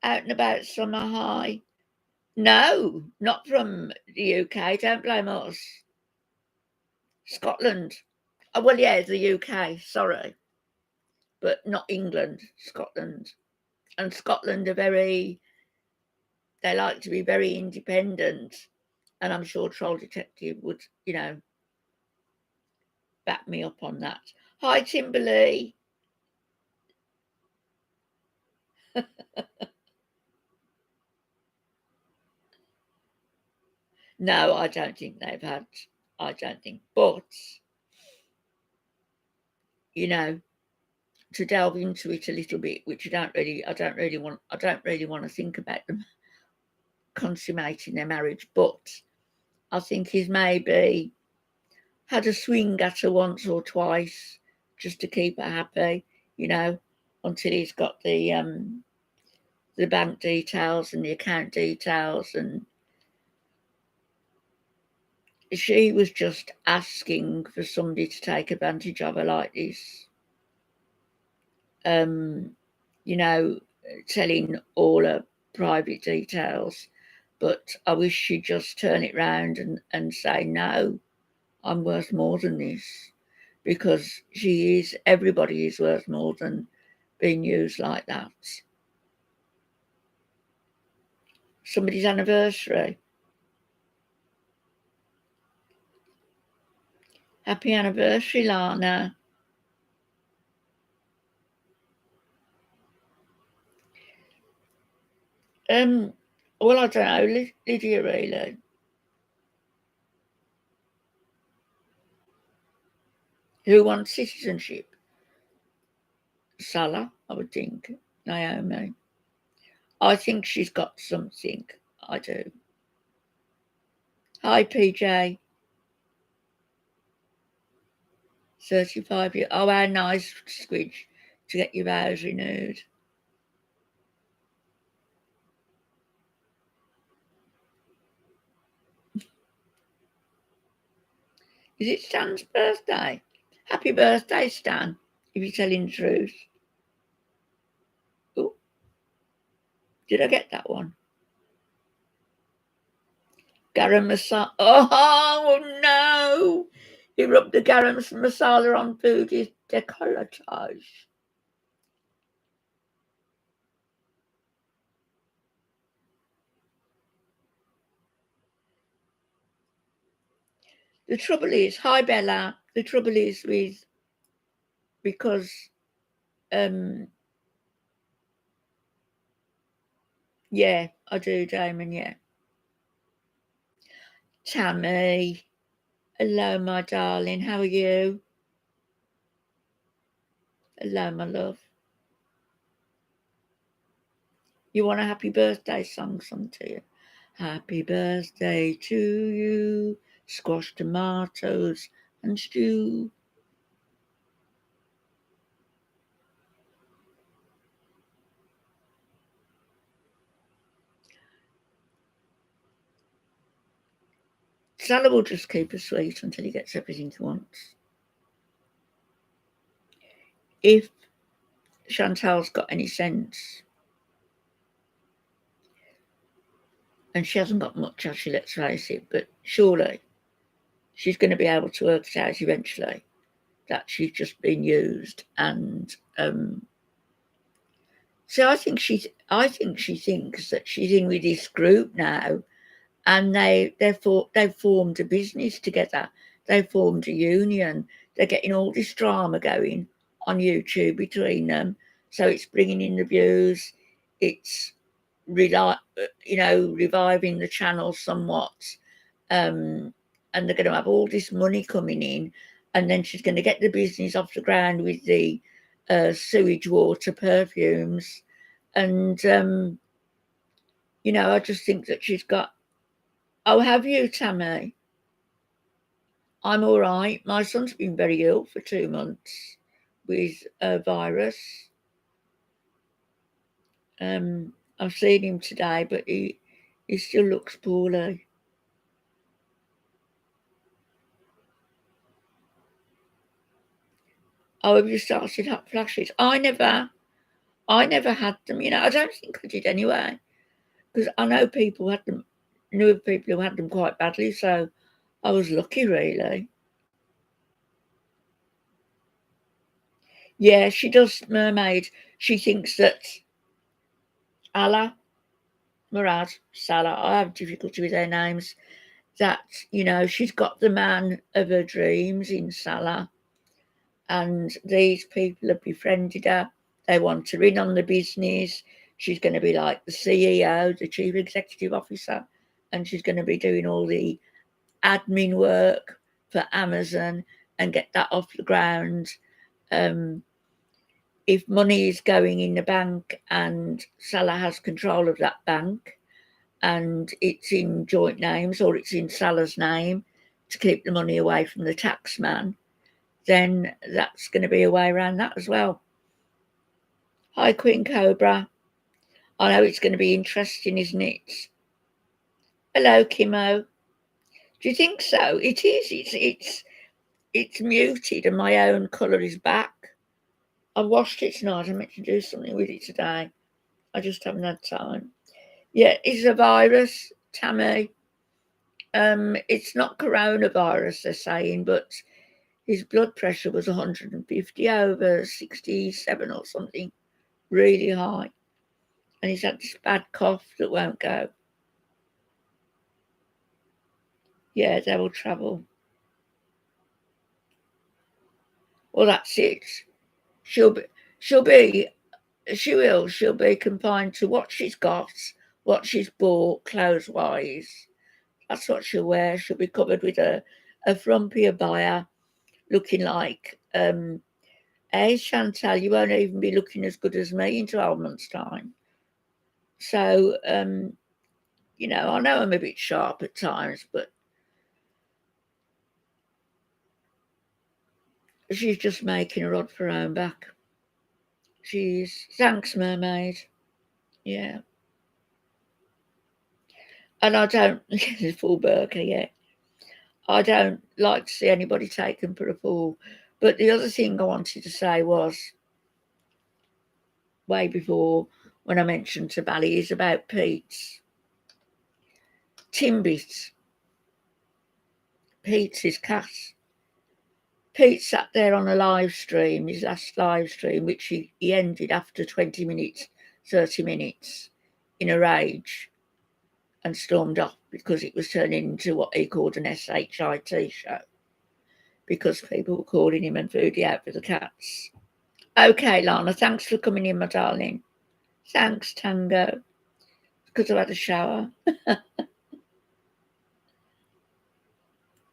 Out and about summer high. No, not from the UK. Don't blame us. Scotland. Oh, well, yeah, the UK. Sorry. But not England, Scotland. And Scotland are they like to be very independent. And I'm sure Troll Detective would, back me up on that. Hi, Timberley. No, I don't think they've had. I don't think. But, to delve into it a little bit, which I don't really want to think about them consummating their marriage. But I think he's maybe had a swing at her once or twice just to keep her happy, until he's got the the bank details and the account details, and she was just asking for somebody to take advantage of her like this. Telling all her private details. But I wish she'd just turn it round and say, no, I'm worth more than this. Because everybody is worth more than being used like that. Somebody's anniversary. Happy anniversary, Lana. Well, I don't know, Lydia, really. Who wants citizenship? Salah, I would think. Naomi. I think she's got something. I do. Hi, PJ. 35 years. Oh, how nice, Squidge, to get your vows renewed. Is it Stan's birthday? Happy birthday, Stan, if you're telling the truth. Oh, did I get that one? Garam masala. Oh, no. He rubbed the garam masala on food. His décolletage. The trouble is, hi, Bella. The trouble is because yeah, I do, Damon, yeah. Tammy, hello, my darling, how are you? Hello, my love. You want a happy birthday song sung to you? Happy birthday to you, squash tomatoes and stew. Salah will just keep her sweet until he gets everything he wants. If Chantal's got any sense, and she hasn't got much, actually, let's face it, but surely she's going to be able to work it out eventually that she's just been used. And so I think she thinks that she's in with this group now, and they've formed a business together. They've formed a union. They're getting all this drama going on YouTube between them, so it's bringing in the views. It's reviving the channel somewhat, and they're going to have all this money coming in, and then she's going to get the business off the ground with the sewage water perfumes, and I just think that she's got. Oh, have you, Tammy? I'm all right. My son's been very ill for 2 months with a virus. I've seen him today, but he still looks poorly. Oh, have you started hot flashes? I never had them. I don't think I did anyway, because I know people had them. Knew of people who had them quite badly, so I was lucky, really. Yeah, she does, Mermaid. She thinks that Allah, Murad, Salah, I have difficulty with their names, that, she's got the man of her dreams in Salah, and these people have befriended her. They want her in on the business. She's going to be like the CEO, the chief executive officer, and she's going to be doing all the admin work for Amazon and get that off the ground. If money is going in the bank and Salah has control of that bank and it's in joint names or it's in Salah's name to keep the money away from the tax man, then that's going to be a way around that as well. Hi, Queen Cobra. I know it's going to be interesting, isn't it? Hello, Kimo. Do you think so? It is. It's muted, and my own colour is back. I washed it tonight. I meant to do something with it today. I just haven't had time. Yeah, it's a virus, Tammy. It's not coronavirus, they're saying, but his blood pressure was 150 over 67 or something, really high. And he's had this bad cough that won't go. Yeah, they will travel. Well, that's it. She'll be confined to what she's got, what she's bought, clothes-wise. That's what she'll wear. She'll be covered with a frumpy abaya, looking like, hey, Chantal, you won't even be looking as good as me in 12 months' time. So, you know, I know I'm a bit sharp at times, but she's just making a rod for her own back. Thanks, mermaid. Yeah. And I don't, full burqa, yeah. I don't like to see anybody taken for a fool. But the other thing I wanted to say was, way before when I mentioned to Bally, is about Pete's. Timbit. Pete's his cat. Pete sat there on a live stream, his last live stream, which he ended after 20 minutes, 30 minutes, in a rage, and stormed off because it was turning into what he called an SHIT show, because people were calling him and foodie out for the cats. Okay, Lana, thanks for coming in, my darling. Thanks, Tango, because I've had a shower.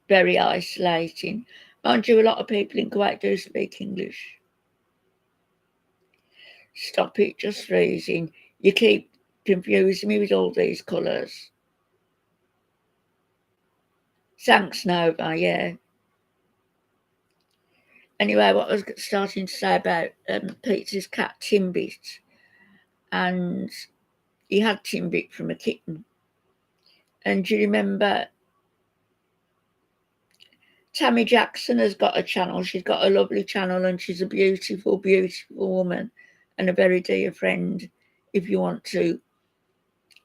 Very isolating. Mind you, a lot of people in Kuwait do speak English. Stop it, just freezing. You keep confusing me with all these colours. Thanks, Nova, yeah. Anyway, what I was starting to say about Peter's cat, Timbit, and he had Timbit from a kitten. And do you remember Tammy Jackson has got a channel? She's got a lovely channel, and she's a beautiful, beautiful woman and a very dear friend. If you want to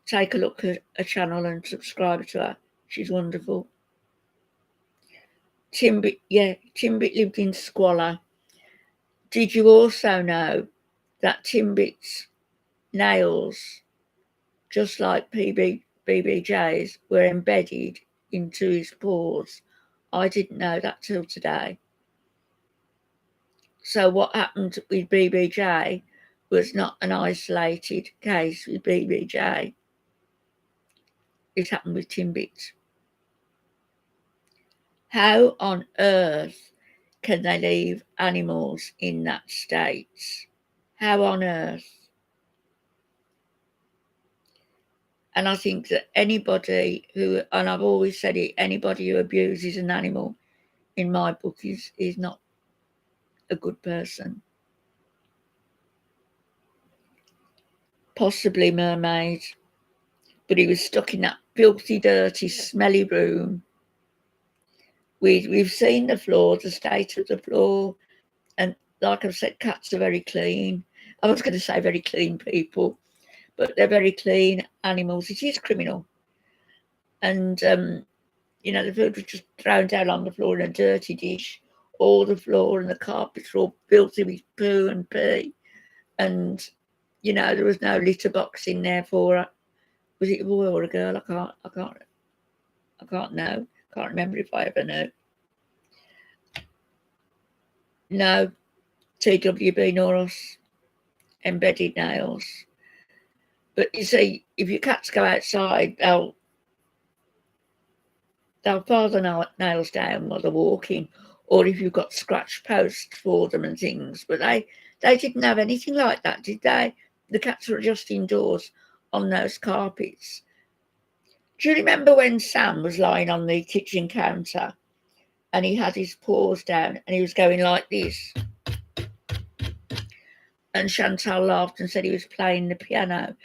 take a look at her channel and subscribe to her, she's wonderful. Timbit lived in squalor. Did you also know that Timbit's nails, just like BBJ's, were embedded into his paws? I didn't know that till today. So what happened with BBJ was not an isolated case with BBJ. It happened with Timbit. How on earth can they leave animals in that state? How on earth? And I think that anybody who, and I've always said it, anybody who abuses an animal, in my book, is not a good person. Possibly Mermaid, but he was stuck in that filthy, dirty, smelly room. We've seen the floor, the state of the floor, and like I've said, cats are very clean. I was going to say very clean people, but they're very clean animals. It is criminal. And, you know, the food was just thrown down on the floor in a dirty dish. All the floor and the carpets were all filthy with poo and pee. And, you know, there was no litter box in there for her. Was it a boy or a girl? I can't know. Can't remember if I ever knew. No, TWB nor us. Embedded nails. But you see, if your cats go outside, they'll file the nails down while they're walking, or if you've got scratch posts for them and things. But they didn't have anything like that, did they? The cats were just indoors on those carpets. Do you remember when Sam was lying on the kitchen counter and he had his paws down and he was going like this? And Chantal laughed and said he was playing the piano.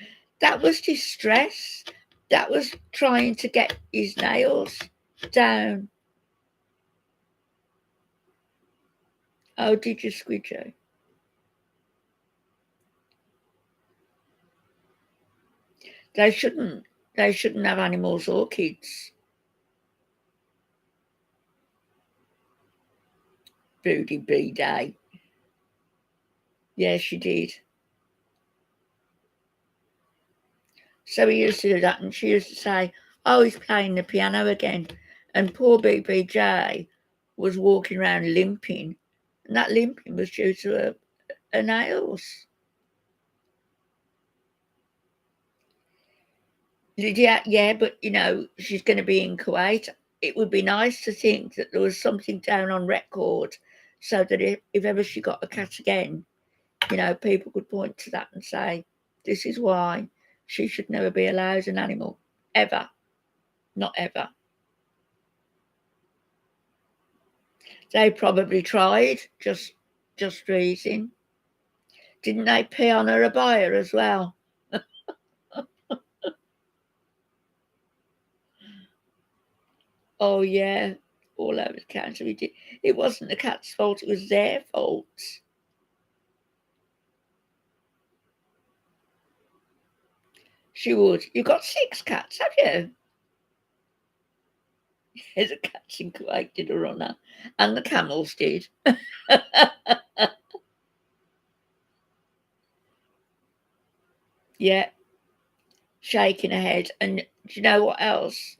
That was distress. That was trying to get his nails down. Oh, did you, Squidgy? They shouldn't. They shouldn't have animals or kids. Booty B Day. Yeah, she did. So he used to do that, and she used to say, "Oh, he's playing the piano again." And poor BBJ was walking around limping, and that limping was due to her nails. Yeah, but she's going to be in Kuwait. It would be nice to think that there was something down on record, so that if ever she got a cat again, people could point to that and say, "This is why she should never be allowed an animal, ever, not ever." They probably tried, just reason. Didn't they pee on her abaya as well? Oh yeah, all over the counter. It wasn't the cat's fault; it was their fault. She would. You've got 6 cats, have you? There's a cat in Kuwait did a runner, and the camels did. Yeah, shaking her head. And do you know what else?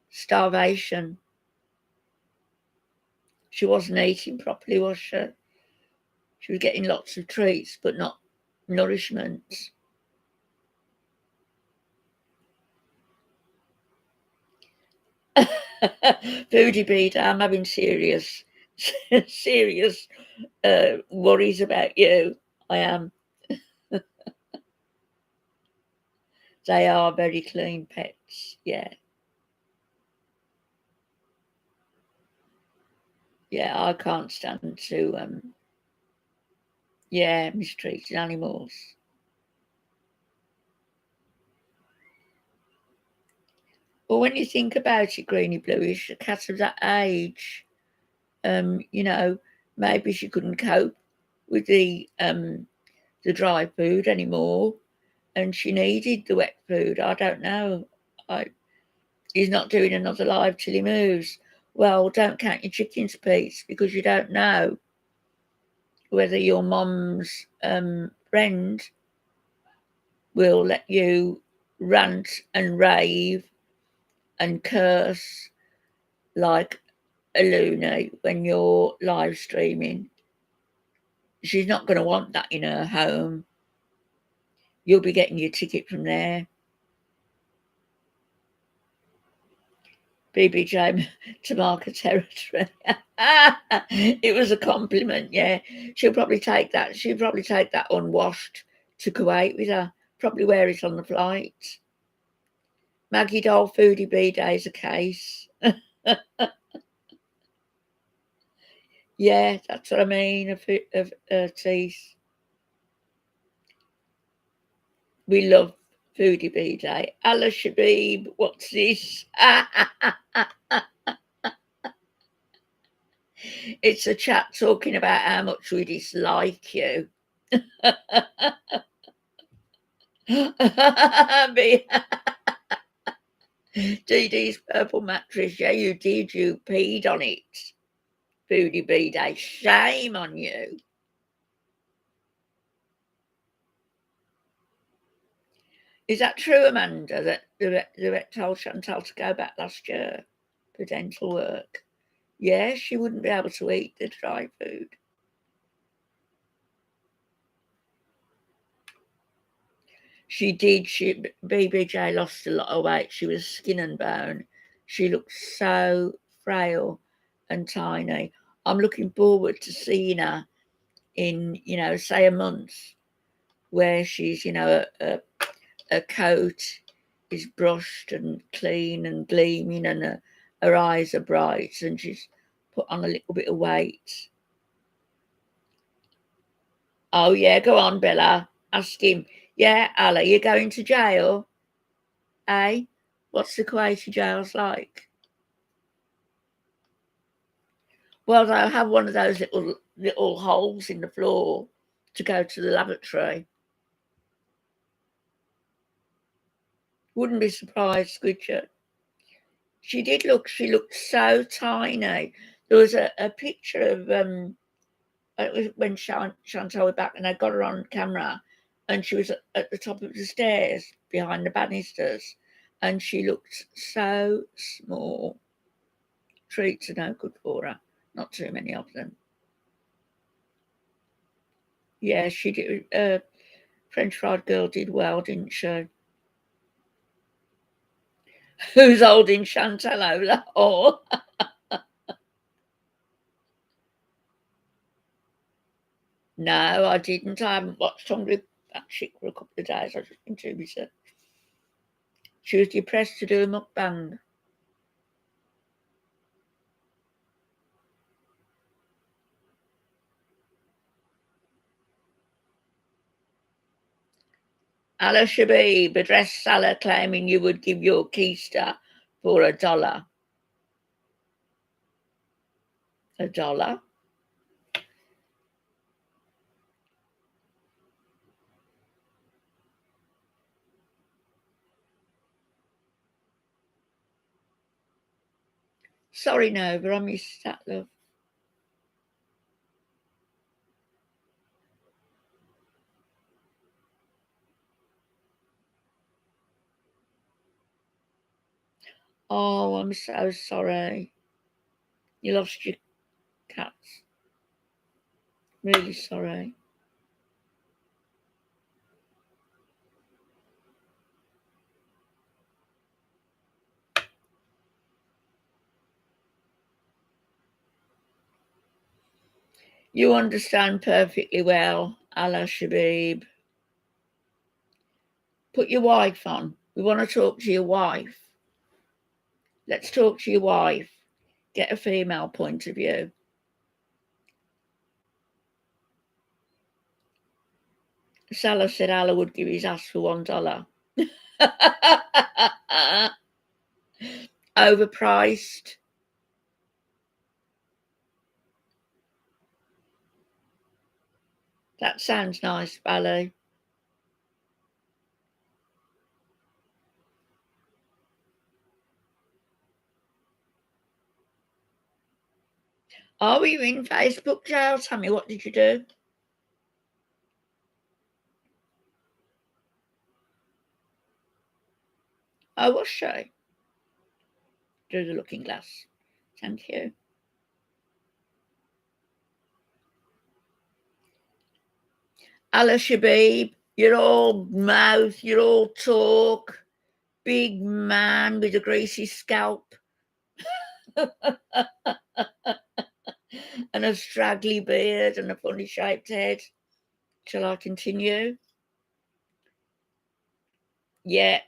Starvation. She wasn't eating properly, was she? She was getting lots of treats, but not nourishment. Foodie Beat, I'm having serious worries about you. I am. They are very clean pets. Yeah. Yeah, I can't stand to mistreated animals. Well, when you think about it, Greeny Bluish, a cat of that age, you know, maybe she couldn't cope with the dry food anymore, and she needed the wet food. I don't know. He's not doing another live till he moves. Well, don't count your chickens, Pete, because you don't know whether your mom's friend will let you rant and rave and curse like a loony when you're live streaming. She's not going to want that in her home. You'll be getting your ticket from there. BBJ to market territory. It was a compliment, yeah. She'll probably take that. She'll probably take that unwashed to Kuwait with her. Probably wear it on the flight. Maggie Doll Foodie B Day's a case. Yeah, that's what I mean of teeth. We love Foodie B Day. Allah Shabib, what's this? It's a chat talking about how much we dislike you. DD's purple mattress, yeah, you did. You peed on it. Foodie B Day, shame on you. Is that true, Amanda, that the vet told Chantal to go back last year for dental work? Yeah, she wouldn't be able to eat the dry food. She did. BBJ lost a lot of weight. She was skin and bone. She looked so frail and tiny. I'm looking forward to seeing her in, say a month, where she's, her coat is brushed and clean and gleaming, and her eyes are bright, and she's put on a little bit of weight. Oh yeah, go on, Bella. Ask him. Yeah, Allah, you're going to jail? Eh? What's the Kuwaiti jails like? Well, they'll have one of those little holes in the floor to go to the lavatory. Wouldn't be surprised, would you? She looked so tiny. There was a picture of, it was when Chantal was back and I got her on camera and she was at the top of the stairs behind the banisters and she looked so small. Treats are no good for her. Not too many of them. Yeah, she did. French fried girl did well, didn't she? Who's holding Chantalola? Oh, no, I didn't. I haven't watched Hungry Back Chick for a couple of days. I've just been too busy. She was depressed to do a mukbang. Ala Shabib addressed Salah claiming you would give your keister for $1. $1? Sorry, Nova, I missed that, love. Oh, I'm so sorry. You lost your cats. Really sorry. You understand perfectly well, Ala Shabib. Put your wife on. We want to talk to your wife. Let's talk to your wife. Get a female point of view. Salah said Allah would give his ass for $1. Overpriced. That sounds nice, Valley. Are you in Facebook jail? Tell me, what did you do? Oh, was she? Do the looking glass. Thank you. Allah Shabib, you're all mouth, you're all talk. Big man with a greasy scalp. And a straggly beard and a funny shaped head. Shall I continue? Yeah,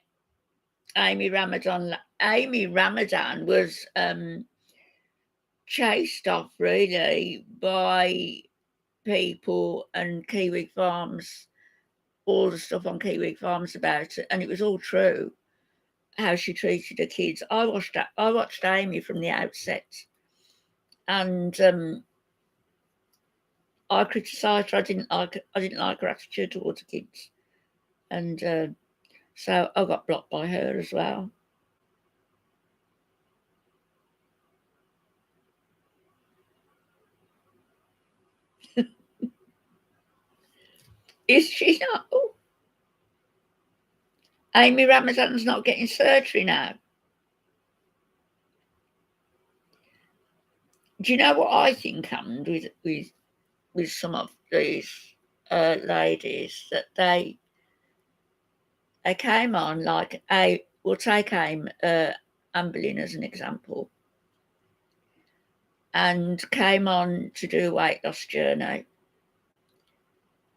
Amy Ramadan. Amy Ramadan was chased off really by people and Kiwi Farms, all the stuff on Kiwi Farms about it, and it was all true. How she treated her kids. I watched Amy from the outset, and I criticised her. I didn't like her attitude towards the kids, and so I got blocked by her as well. Is she not? Oh, Amy Ramadan's not getting surgery now. Do you know what I think happened with some of these ladies, that they came on like we'll take Anne Boleyn as an example, and came on to do a weight loss journey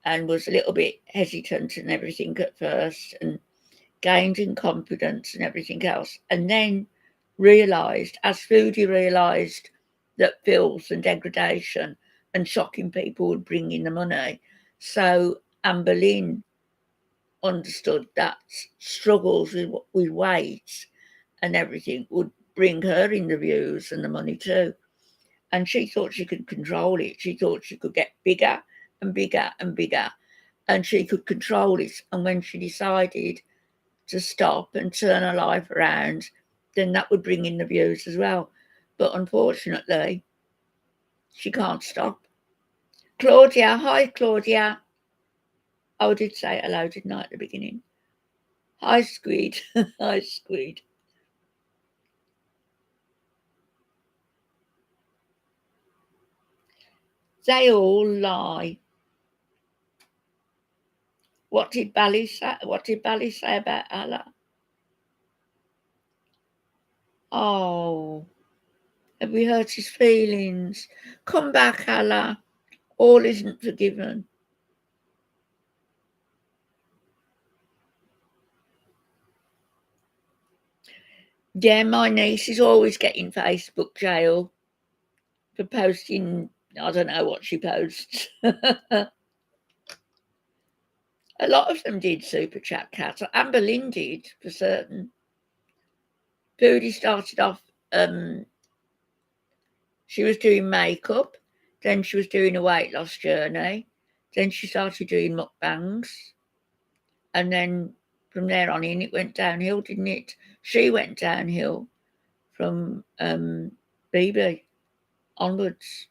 and was a little bit hesitant and everything at first and gained in confidence and everything else, and then realised, as Foodie realised, that filth and degradation and shocking people would bring in the money. So Anne Boleyn understood that struggles with weight and everything would bring her in the views and the money too. And she thought she could control it. She thought she could get bigger and bigger and bigger, and she could control it. And when she decided to stop and turn her life around, then that would bring in the views as well. But unfortunately, she can't stop. Claudia, hi Claudia. Oh, I did say hello, didn't I, at the beginning? Hi Squid. Hi Squid. They all lie. What did Bally say? What did Bally say about Allah? Oh, have we hurt his feelings? Come back, Allah. All isn't forgiven. Yeah, my niece is always getting Facebook jail for posting, I don't know what she posts. A lot of them did Super Chat Cat. Amber Lynn did, for certain. Foodie started off, she was doing makeup, then she was doing a weight loss journey, then she started doing mukbangs, and then from there on in, it went downhill, didn't it? She went downhill from BB onwards.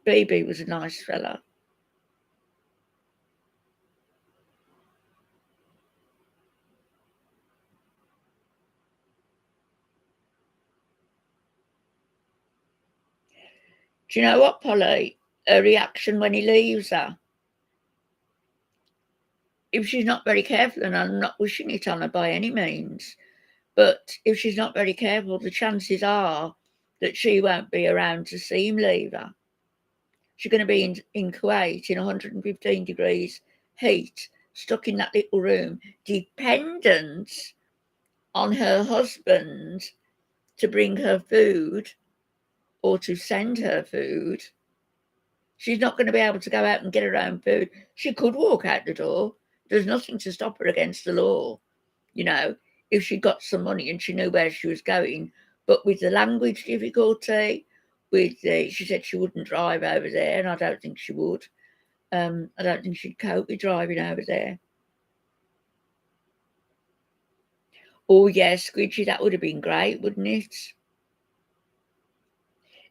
BB was a nice fella. Do you know what, Polly? Her reaction when he leaves her. If she's not very careful, and I'm not wishing it on her by any means, but if she's not very careful, the chances are that she won't be around to see him leave her. She's going to be in Kuwait in 115 degrees heat, stuck in that little room, dependent on her husband to bring her food or to send her food. She's not going to be able to go out and get her own food. She could walk out the door. There's nothing to stop her against the law, you know, if she got some money and she knew where she was going. But with the language difficulty, she said she wouldn't drive over there, and I don't think she would. I don't think she'd cope with driving over there. Oh, yes, Squidgy, that would have been great, wouldn't it?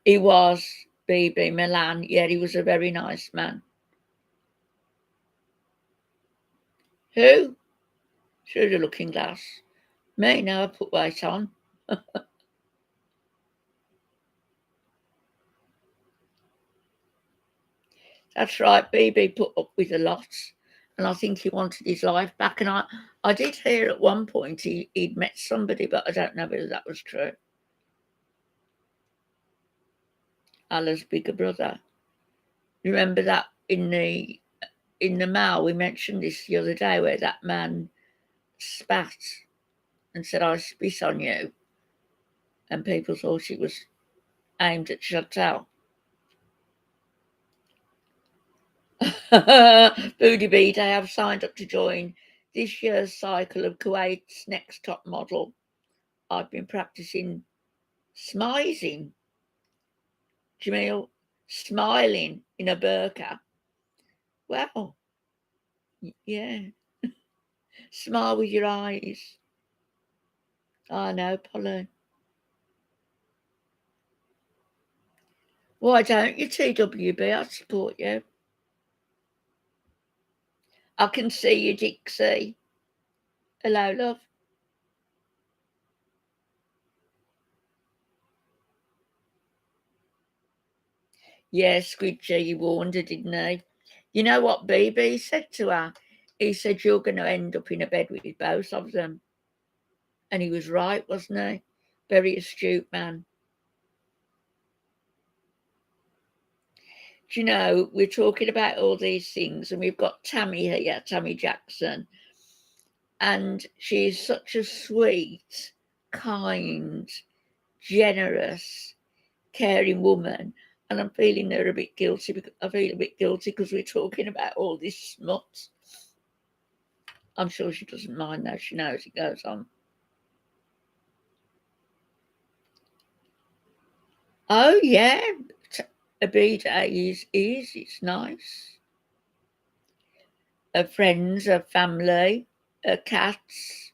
He was, BB Milan. Yeah, he was a very nice man. Who? Through the looking glass. Me, now I put weight on. That's right, BB put up with a lot, and I think he wanted his life back. And I did hear at one point he'd met somebody, but I don't know whether that was true. Allah's bigger brother. Remember that in the mail, we mentioned this the other day, where that man spat and said, "I spit on you," and people thought it was aimed at Chantal. Booty Beat, I have signed up to join this year's cycle of Kuwait's Next Top Model. I've been practicing smizing, Jamil, smiling in a burqa. Well, yeah. Smile with your eyes. I know, Polly. Why don't you, TWB? I support you. I can see you, Dixie. Hello, love. Yeah, Squidgy, he warned her, didn't he? You know what BB said to her? He said, "You're going to end up in a bed with both of them." And he was right, wasn't he? Very astute man. Do you know, we're talking about all these things, and we've got Tammy here, Tammy Jackson, and she's such a sweet, kind, generous, caring woman. And I'm feeling her a bit guilty. I feel a bit guilty because we're talking about all this smut. I'm sure she doesn't mind though. She knows it goes on. Oh yeah, a B-day is it's nice. Her friends, her family, her cats,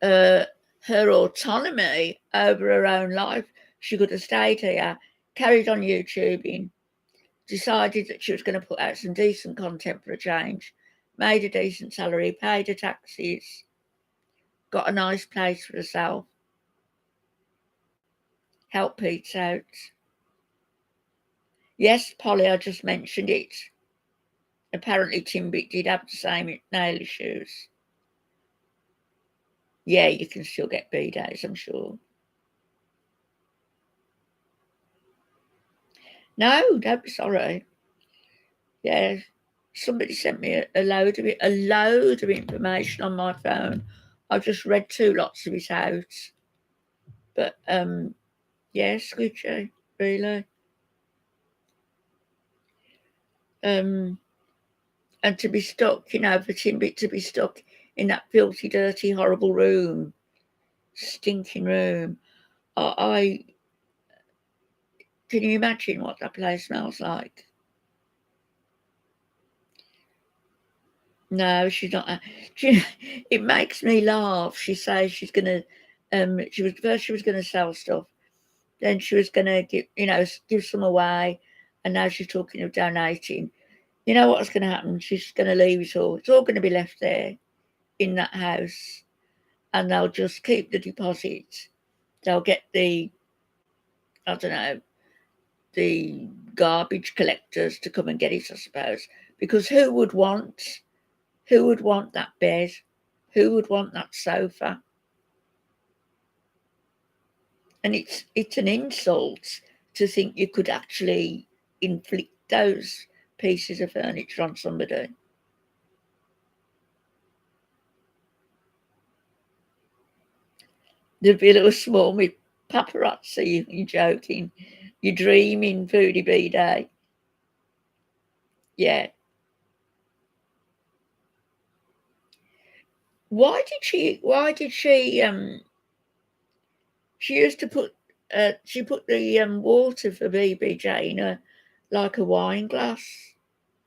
her autonomy over her own life. She could have stayed here, carried on YouTubing, decided that she was going to put out some decent content for a change, made a decent salary, paid her taxes, got a nice place for herself, helped Pete out. Yes, Polly, I just mentioned it. Apparently Timbit did have the same nail issues. Yeah, you can still get B-days, I'm sure. No, don't be sorry. Yeah, somebody sent me a load of information on my phone. I've just read 2 lots of it out. But yeah, squidgy, really. And to be stuck, for Timbit to be stuck in that filthy, dirty, horrible room, stinking room. I can you imagine what that place smells like? No, she's not. It makes me laugh. She says she's gonna. She was gonna sell stuff, then she was gonna give some away, and now she's talking of donating. You know what's gonna happen? She's gonna leave it all. It's all gonna be left there in that house, and they'll just keep the deposit. They'll get the, I don't know, the garbage collectors to come and get it, I suppose, because who would want that bed? Who would want that sofa? And it's an insult to think you could actually inflict those pieces of furniture on somebody. The villa was swarmed with paparazzi. You're joking. You're dreaming, Foodie B-Day. Yeah. Why did she she used to put she put the water for BBJ in like a wine glass.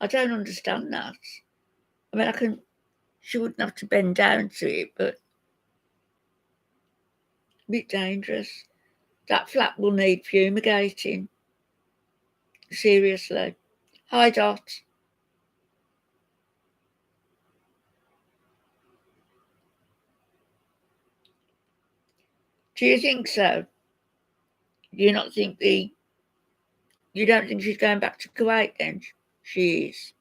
I don't understand that. I mean, she wouldn't have to bend down to it, but a bit dangerous. That flat will need fumigating. Seriously. Hi, Dot. Do you think so? Do you not think you don't think she's going back to Kuwait then? She is.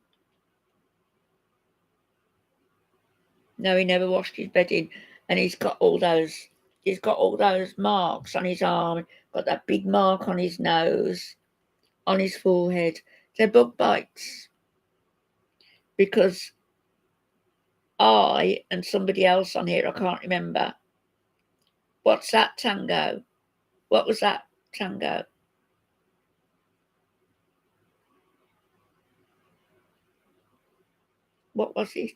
No, he never washed his bedding, and he's got all those marks on his arm, got that big mark on his nose, on his forehead. They're bug bites. Because I and somebody else on here, I can't remember. What's that, Tango? What was that, Tango? What was it?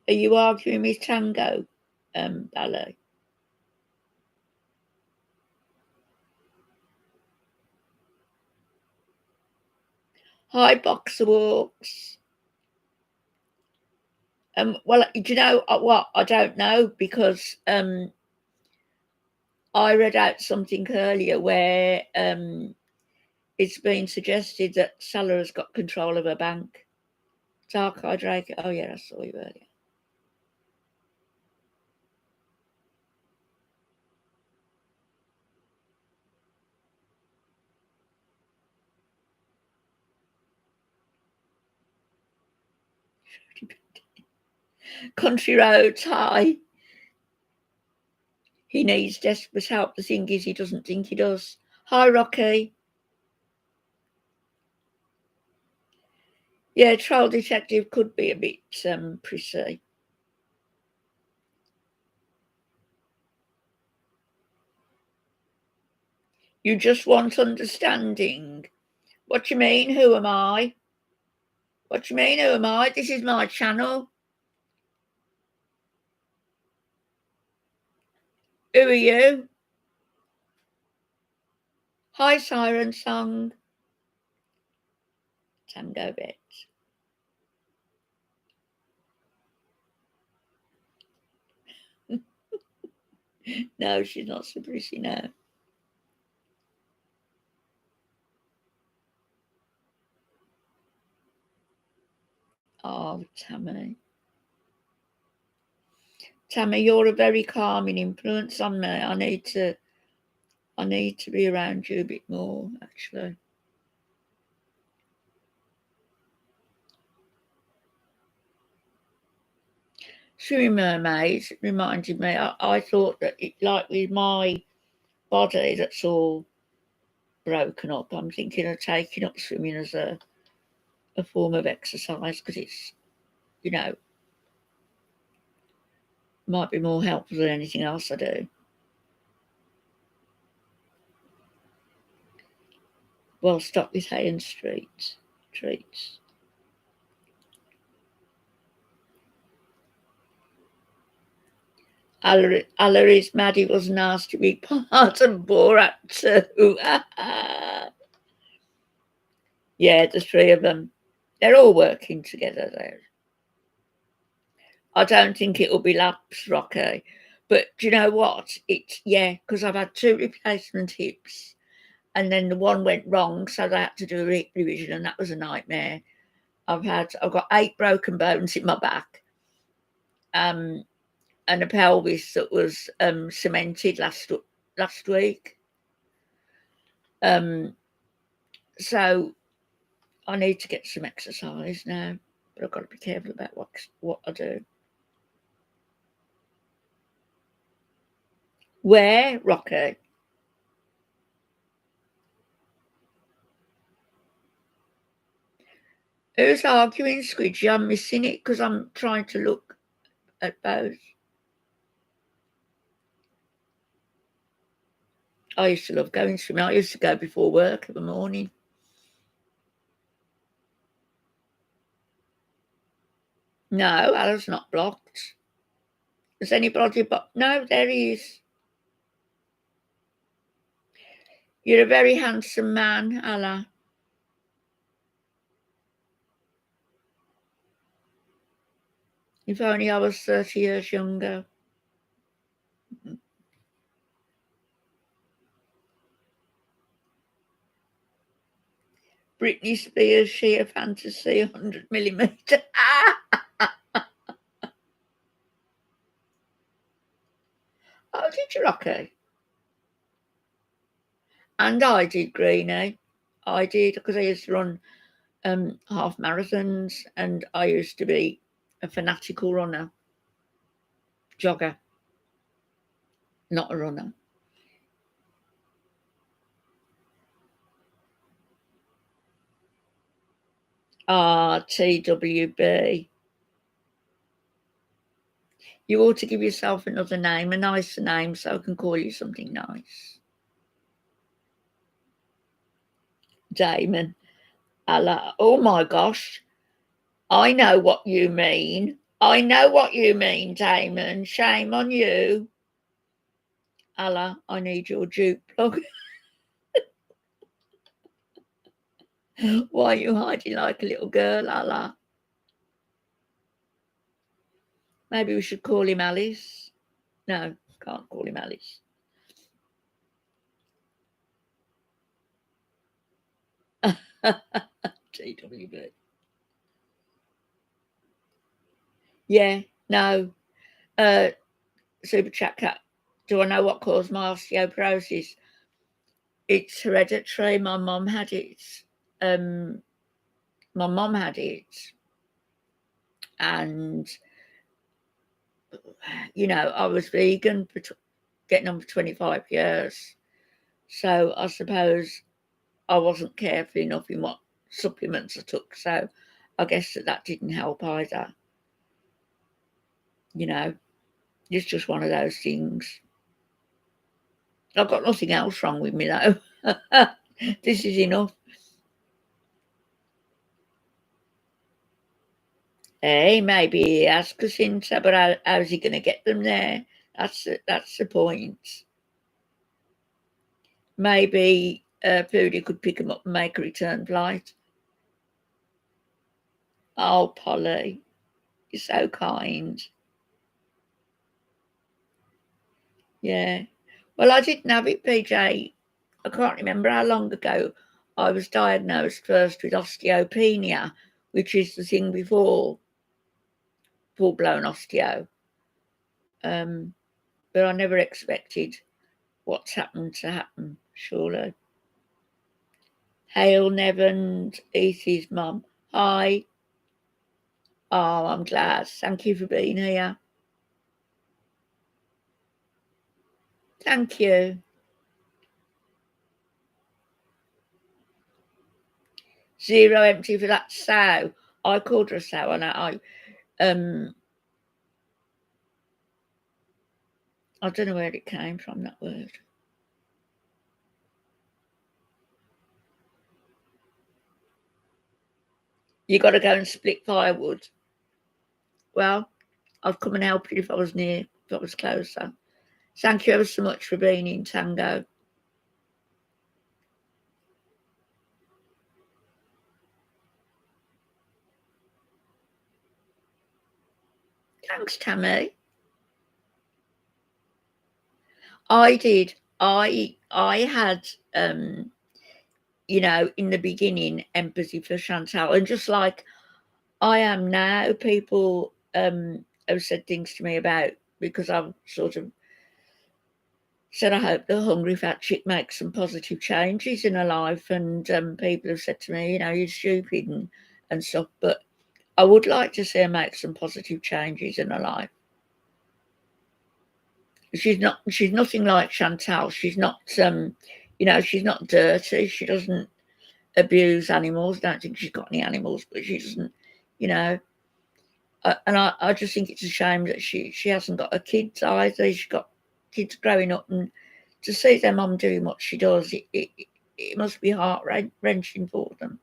Are you arguing with Tango, Ballet? Hi, Boxer Walks. Well, do you know what? I don't know because I read out something earlier where it's been suggested that Salah has got control of her bank. Dark Hydrake. Oh, yeah, I saw you earlier. Country Roads, hi. He needs desperate help. The thing is, he doesn't think he does. Hi, Rocky. Yeah, Troll Detective could be a bit prissy. You just want understanding. What do you mean, who am I? What do you mean, who am I? This is my channel. Who are you? Hi, Siren Song. Tango Bit. No, she's not so pretty now. Oh, Tammy. Tammy, you're a very calming influence on me. I need to be around you a bit more, actually. Swimming mermaids reminded me. I thought that it, like with my body that's all broken up, I'm thinking of taking up swimming as a form of exercise because it's, you know, might be more helpful than anything else I do. Well, stop with hay and treats. Allery's Maddie was nasty big part and Borat too. Yeah, the three of them. They're all working together there. I don't think it'll be laps, Rocky. But do you know what? Because I've had 2 replacement hips and then the one went wrong, so they had to do a revision and that was a nightmare. I've got 8 broken bones in my back. And a pelvis that was cemented last week. So I need to get some exercise now, but I've got to be careful about what I do. Where, Rocky? Who's arguing, Squidgy? I'm missing it because I'm trying to look at both. I used to love going swimming. I used to go before work in the morning. No, Allah's not blocked. Has anybody blocked? No, there he is. You're a very handsome man, Allah. If only I was 30 years younger. Britney Spears, she a fantasy, 100mm. Oh, did you, Rocky? And I did, Greenie. I did, because I used to run half marathons and I used to be a fanatical runner. Jogger. Not a runner. TWB. You ought to give yourself another name, a nicer name, so I can call you something nice. Damon. Allah. Oh my gosh. I know what you mean. I know what you mean, Damon. Shame on you. Allah, I need your jute plug. Why are you hiding like a little girl, Allah? Maybe we should call him Alice. No, can't call him Alice. TWB. Yeah, no. Super Chat Cat. Do I know what caused my osteoporosis? It's hereditary. My mum had it. And you know, I was vegan for getting on for 25 years. So I suppose I wasn't careful enough in what supplements I took. So I guess that didn't help either. You know, it's just one of those things. I've got nothing else wrong with me, though. This is enough. Hey, maybe he has Jacinta, but how's he going to get them there? That's the point. Maybe Pooty could pick him up and make a return flight. Oh, Polly, you're so kind. Yeah. Well, I didn't have it, PJ. I can't remember how long ago I was diagnosed first with osteopenia, which is the thing before full-blown osteo. But I never expected what's happened to happen, surely. Hail, Nevin, Ethy's mum. Hi. Oh, I'm glad. Thank you for being here. Thank you. Zero empty for that sow. I called her a sow, and I don't know where it came from, that word. You got to go and split firewood. Well, I'd come and help you if I was near, if I was closer. Thank you ever so much for being in, Tango. Thanks, Tammy. I did. I had you know, in the beginning, empathy for Chantal, and just like I am now, people have said things to me about, because I've sort of said I hope the hungry fat chick makes some positive changes in her life, and people have said to me, you know, you're stupid and stuff, but I would like to see her make some positive changes in her life. She's nothing like Chantal. She's not you know, she's not dirty. She doesn't abuse animals. I don't think she's got any animals, but she doesn't, you know. And I just think it's a shame that she hasn't got her kids either. She's got kids growing up, and to see their mum doing what she does, it must be heart-wrenching for them.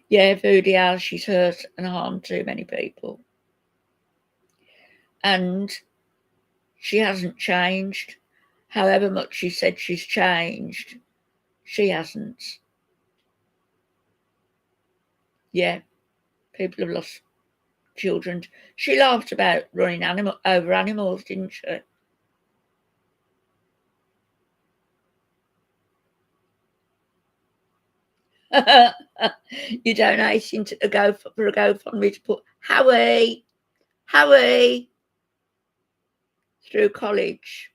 Yeah, Voodoo House, she's hurt and harmed too many people. And she hasn't changed. However much she said she's changed, she hasn't. Yeah, people have lost children. She laughed about running over animals, didn't she? You donating to a GoFundMe to put Howie through college.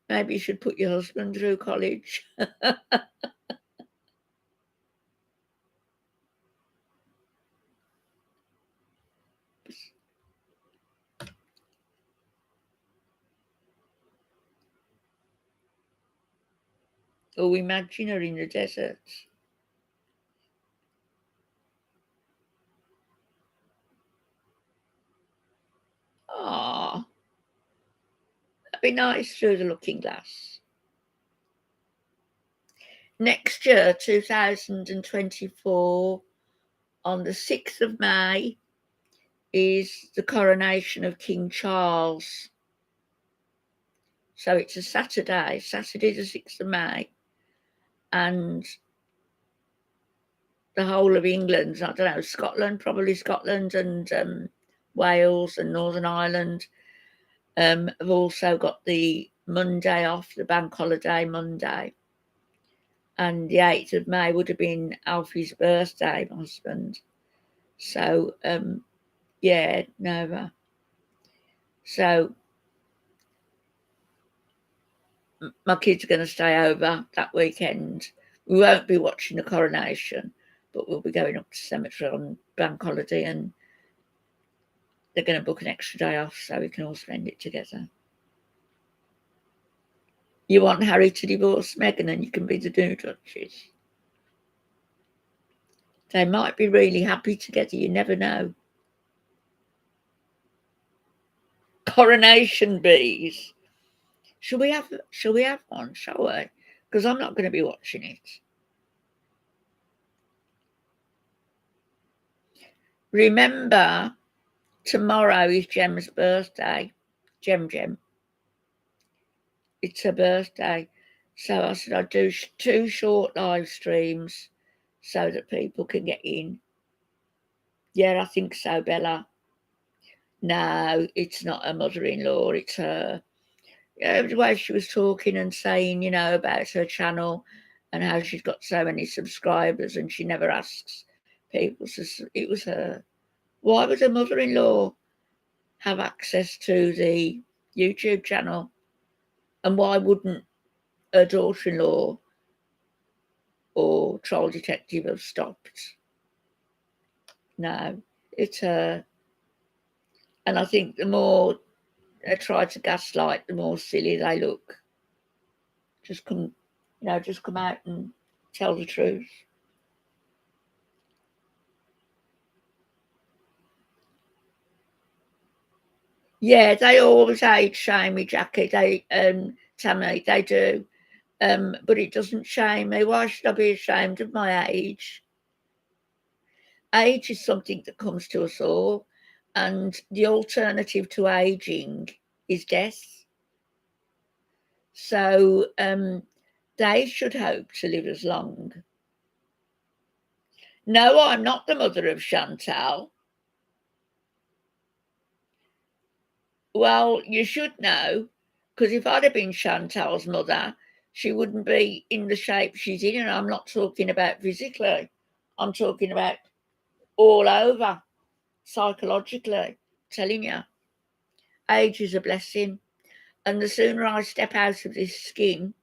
Maybe you should put your husband through college. Or imagine her in the desert. Ah, that'd be nice through the looking glass. Next year, 2024, on the 6th of May, is the coronation of King Charles. So it's a Saturday the 6th of May. And the whole of England, I don't know, Scotland, probably Scotland and Wales and Northern Ireland have also got the Monday off, the bank holiday Monday. And the 8th of May would have been Alfie's birthday, my husband. So, yeah, Nova. So, my kids are going to stay over that weekend. We won't be watching the coronation, but we'll be going up to cemetery on bank holiday, and they're going to book an extra day off so we can all spend it together. You want Harry to divorce Meghan and you can be the new Duchess. They might be really happy together, you never know. Coronation bees. Shall we have one, shall we? Because I'm not going to be watching it. Remember, tomorrow is Gem's birthday. Gem. It's her birthday. So I said I'd do 2 short live streams so that people can get in. Yeah, I think so, Bella. No, it's not her mother-in-law, it's her. Yeah, the way she was talking and saying, about her channel and how she's got so many subscribers and she never asks people. So it was her. Why would her mother-in-law have access to the YouTube channel? And why wouldn't her daughter-in-law or troll detective have stopped? No, it's her. And I think the more they try to gaslight, the more silly they look. Just come out and tell the truth. Yeah, they always age shame me, Jackie. Tammy, they do. But it doesn't shame me. Why should I be ashamed of my age? Age is something that comes to us all, and the alternative to aging is death. So they should hope to live as long. No, I'm not the mother of Chantal. Well, you should know, because if I'd have been Chantal's mother, she wouldn't be in the shape she's in. And I'm not talking about physically, I'm talking about all over, psychologically. I'm telling you, age is a blessing. And the sooner I step out of this skin,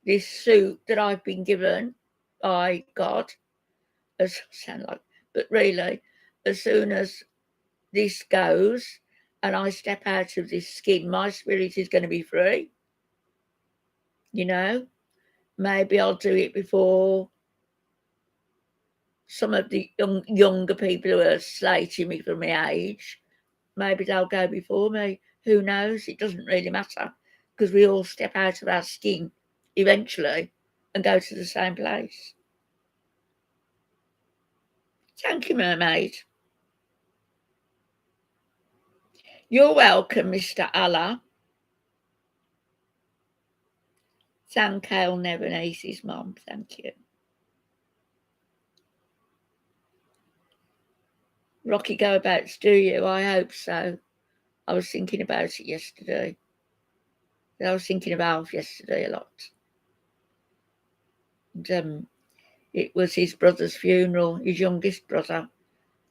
this suit that I've been given by God, as I sound like, but really, as soon as this goes and I step out of this skin, my spirit is going to be free. Maybe I'll do it before some of the younger people who are slating me for my age. Maybe they'll go before me. Who knows? It doesn't really matter, because we all step out of our skin eventually and go to the same place. Thank you, mermaid. You're welcome, Mr. Allah. Thank Kale Nevenese's mum. Thank you. Rocky go-abouts, do you? I hope so. I was thinking about it yesterday. I was thinking of Alf yesterday a lot. And it was his brother's funeral, his youngest brother,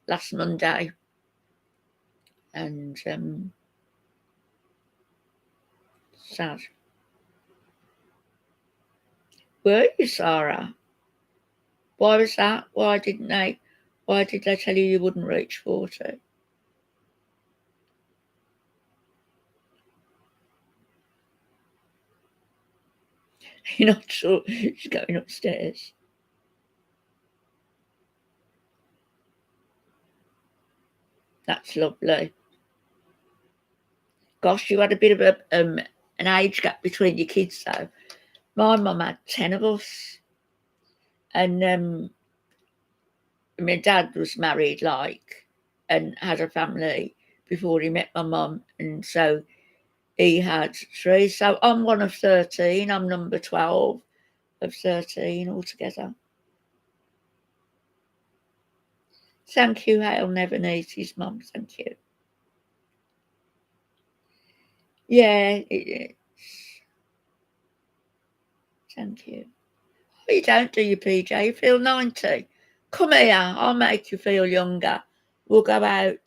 last Monday. And sad. Were you, Sarah? Why was that? Why did they tell you wouldn't reach 40? You're not sure she's going upstairs. That's lovely. Gosh, you had a bit of an age gap between your kids, though. My mum had 10 of us. And my dad was married, and had a family before he met my mum. And so he had 3. So I'm one of 13. I'm number 12 of 13 altogether. Thank you, Hale Nevenese's mum. Thank you. Yeah, it is. Thank you. Oh, you don't, do you, PJ? You feel 90. Come here, I'll make you feel younger. We'll go out.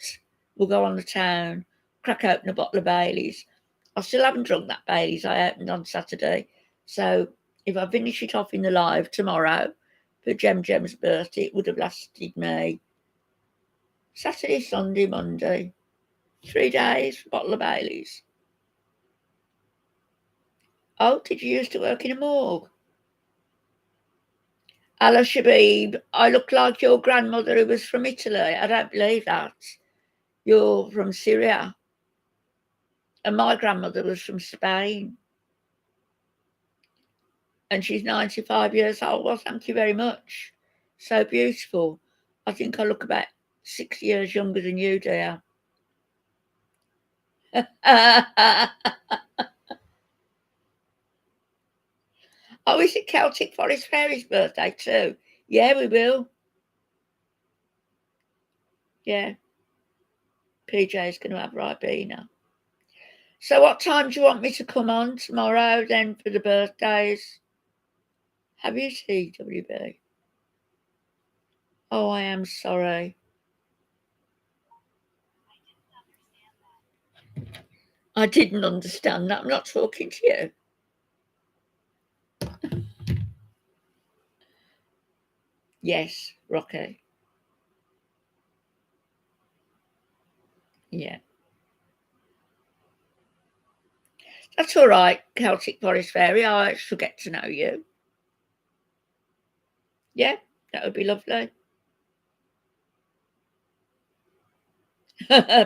We'll go on the town, crack open a bottle of Baileys. I still haven't drunk that Baileys I opened on Saturday. So if I finish it off in the live tomorrow for Gem's birthday, it would have lasted me Saturday, Sunday, Monday. 3 days, bottle of Baileys. Oh, did you used to work in a morgue? Allah Shabib, I look like your grandmother who was from Italy. I don't believe that. You're from Syria. And my grandmother was from Spain. And she's 95 years old. Well, thank you very much. So beautiful. I think I look about 6 years younger than you, dear. Oh, is it Celtic Forest Fairy's birthday too? Yeah, we will. Yeah. PJ's going to have Ribena. So what time do you want me to come on tomorrow then for the birthdays? Have you TWB? Oh, I am sorry. I didn't understand that. I'm not talking to you. Yes, Rocky. Yeah. That's all right, Celtic Forest Fairy. I shall get to know you. Yeah, that would be lovely.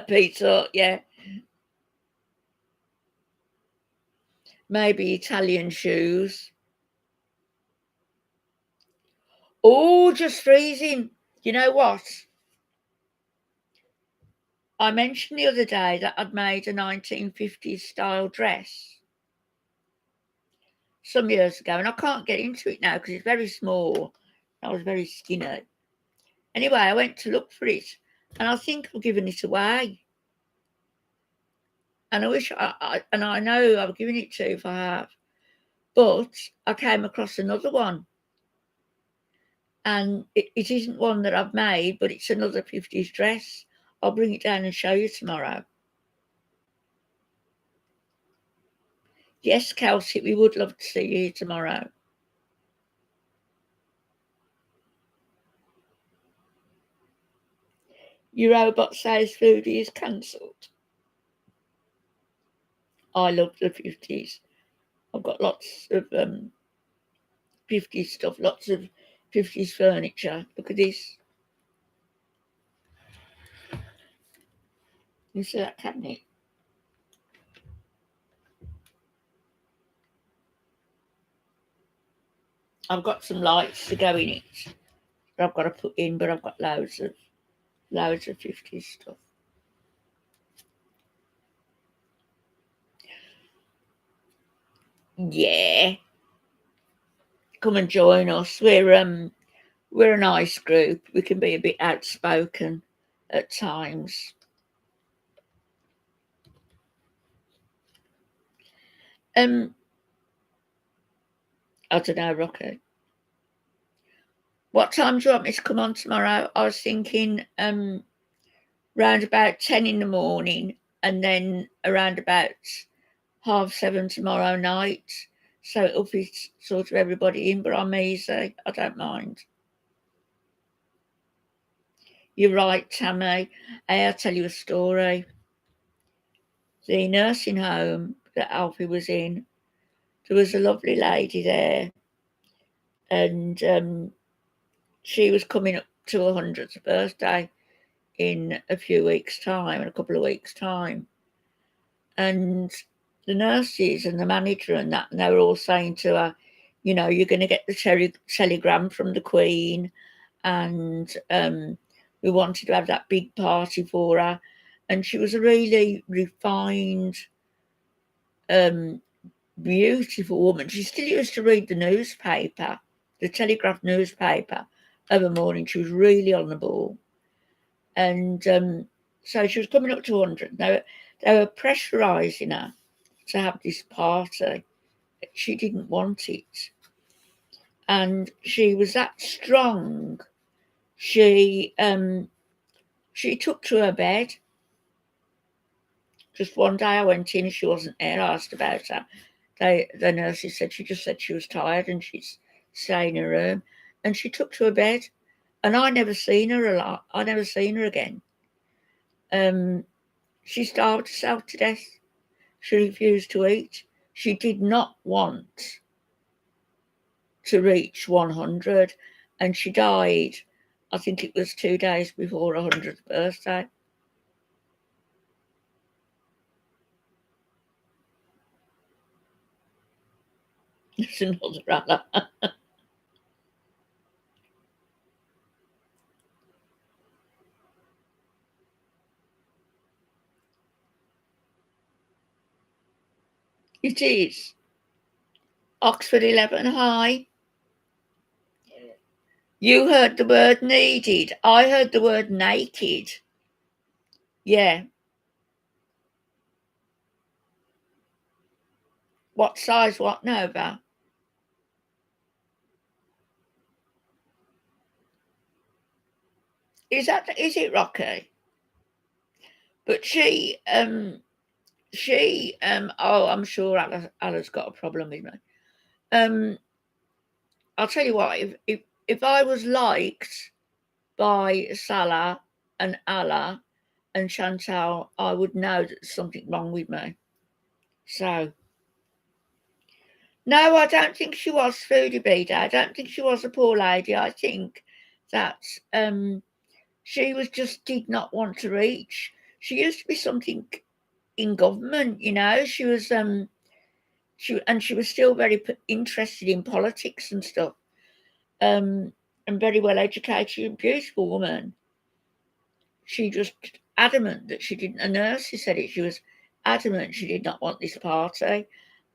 Pizza, yeah. Maybe Italian shoes. Oh, just freezing. You know what? I mentioned the other day that I'd made a 1950s style dress some years ago, and I can't get into it now because it's very small. I was very skinny. Anyway, I went to look for it, and I think I've given it away. And I wish I know I've given it to you if I have. But I came across another one, and it isn't one that I've made, but it's another 50s dress. I'll bring it down and show you tomorrow. Yes, Kelsey, we would love to see you tomorrow. Your robot says foodie is cancelled. I love the 50s. I've got lots of 50s stuff, lots of 50s furniture. Look at this. You see that cabinet? I've got some lights to go in it that I've got to put in, but I've got loads of 50s stuff. Yeah. Come and join us. We're a nice group. We can be a bit outspoken at times. I don't know, Rocky. What time do you want me to come on tomorrow? I was thinking round about 10 in the morning, and then around about 7:30 tomorrow night. So it'll be sort of everybody in, but I'm easy. I don't mind. You're right, Tammy. I'll tell you a story. The nursing home that Alfie was in, there was a lovely lady there, and she was coming up to her 100th birthday in a few weeks' time, in a couple of weeks' time. And the nurses and the manager and that, and they were all saying to her, you know, you're going to get the telegram from the Queen, and we wanted to have that big party for her. And she was a really refined, beautiful woman. She still used to read the newspaper, the Telegraph newspaper, of a morning. She was really on the ball. And so she was coming up to 100. They were pressurising her to have this party. She didn't want it. And she was that strong. She took to her bed. Just one day I went in and she wasn't there. I asked about her. The nurses said she just said she was tired and she's staying in her room. And she took to her bed. And I never seen her a lot. I never seen her again. She starved herself to death. She refused to eat. She did not want to reach 100, and she died, I think it was 2 days before her 100th birthday. It's another Allah. It is. Oxford 11 High. You heard the word needed. I heard the word naked. Yeah. What size? What, Nova? Is it Rocky? But oh, I'm sure Alla's got a problem with me. I'll tell you what, if I was liked by Salah and Allah and Chantal, I would know that there's something wrong with me. So, no, I don't think she was Foodie Beater. I don't think she was a poor lady. I think that she was just did not want to reach. She used to be something in government, you know. She was she was still very interested in politics and stuff. And very well educated and beautiful woman. She just adamant that she didn't. A nurse who said it. She was adamant she did not want this party,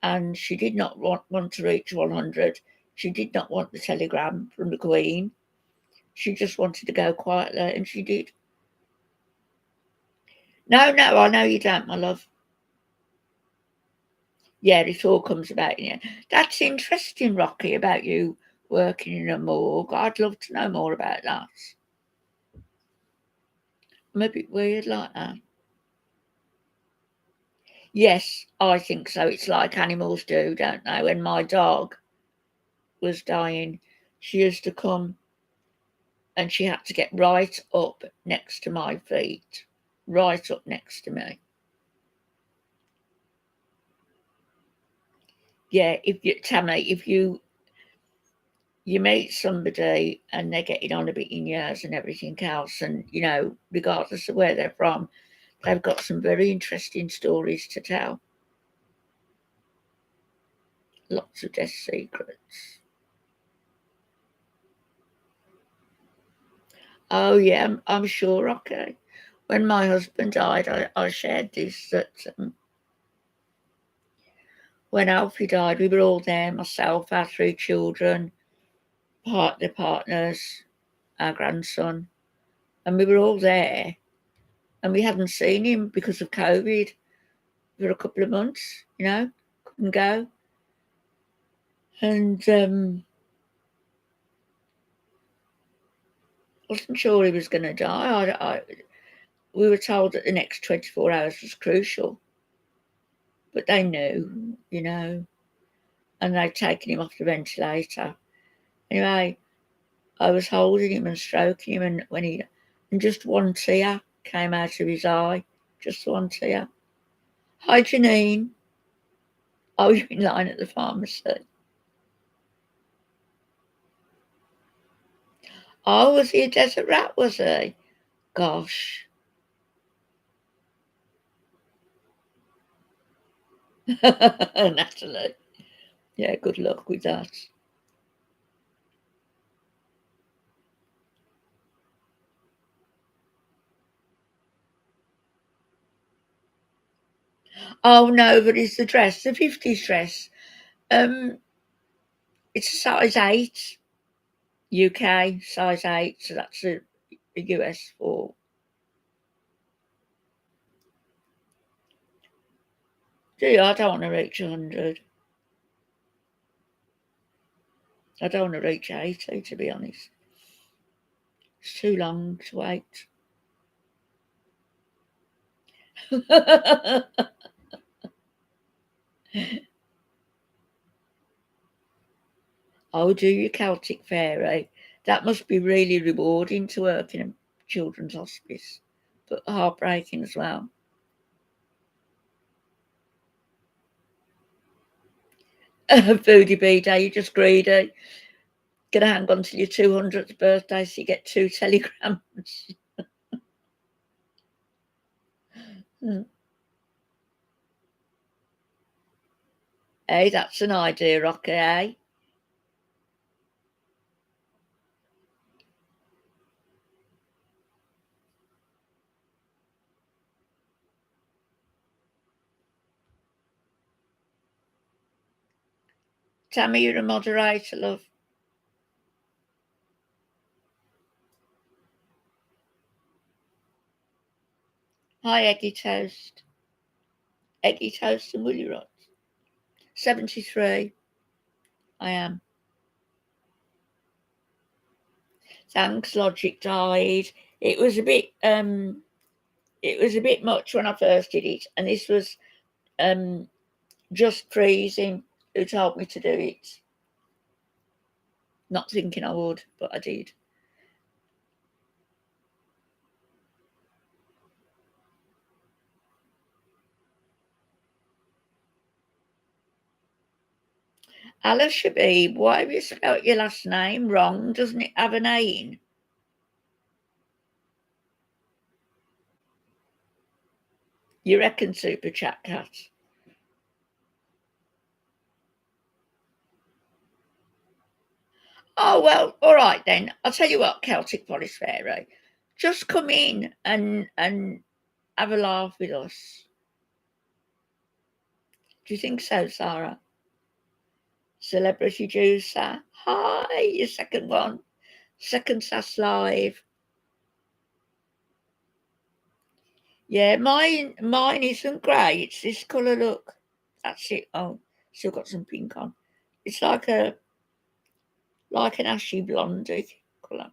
and she did not want to reach 100. She did not want the telegram from the Queen. She just wanted to go quietly, and she did. No, I know you don't, my love. Yeah, it all comes about in you. That's interesting, Rocky, about you working in a morgue. I'd love to know more about that. I'm a bit weird like that. Yes, I think so. It's like animals do, don't they? When my dog was dying, she used to come and she had to get right up next to my feet, right up next to me. Yeah, if you Tammy, if you meet somebody and they're getting on a bit in years and everything else, and you know, regardless of where they're from, they've got some very interesting stories to tell. Lots of death secrets. Oh yeah, I'm sure. Okay. When my husband died, I shared this that when Alfie died, we were all there. Myself, our three children, their partners, our grandson, and we were all there. And we hadn't seen him because of COVID for a couple of months. You know, couldn't go, and wasn't sure he was going to die. We were told that the next 24 hours was crucial, but they knew, you know, and they'd taken him off the ventilator. Anyway, I was holding him and stroking him, and and just one tear came out of his eye, just one tear. Hi, Janine. I was in line at the pharmacy. Oh, was he a desert rat, was he? Gosh. Natalie. Yeah, good luck with that. Oh no, but it's the dress, the 50s dress. Um, it's a size 8, UK, size 8, so that's a US 4. Gee, I don't want to reach 100. I don't want to reach 80, to be honest. It's too long to wait. Oh, do you, Celtic Fairy? That must be really rewarding to work in a children's hospice, but heartbreaking as well. Foodie B Day, you're just greedy. Gonna hang on till your 200th birthday so you get 2 telegrams. Hey, that's an idea, Rocky, eh? Tammy, you're a moderator, love. Hi, Eggy Toast. Eggy Toast and Willy Rods. 73. I am. Thanks, Logic died. It was a bit much when I first did it, and this was just freezing who told me to do it. Not thinking I would, but I did. Ala Shabib, why have you spelt your last name wrong? Doesn't it have an A in? You reckon, Super Chat Cat? Oh, well, all right then. I'll tell you what, Celtic Polish Pharaoh. Just come in and have a laugh with us. Do you think so, Sarah? Celebrity Juicer. Hi, your second one. Second SAS Live. Yeah, mine isn't grey. It's this colour, look. That's it. Oh, still got some pink on. It's like an ashy blondie colour.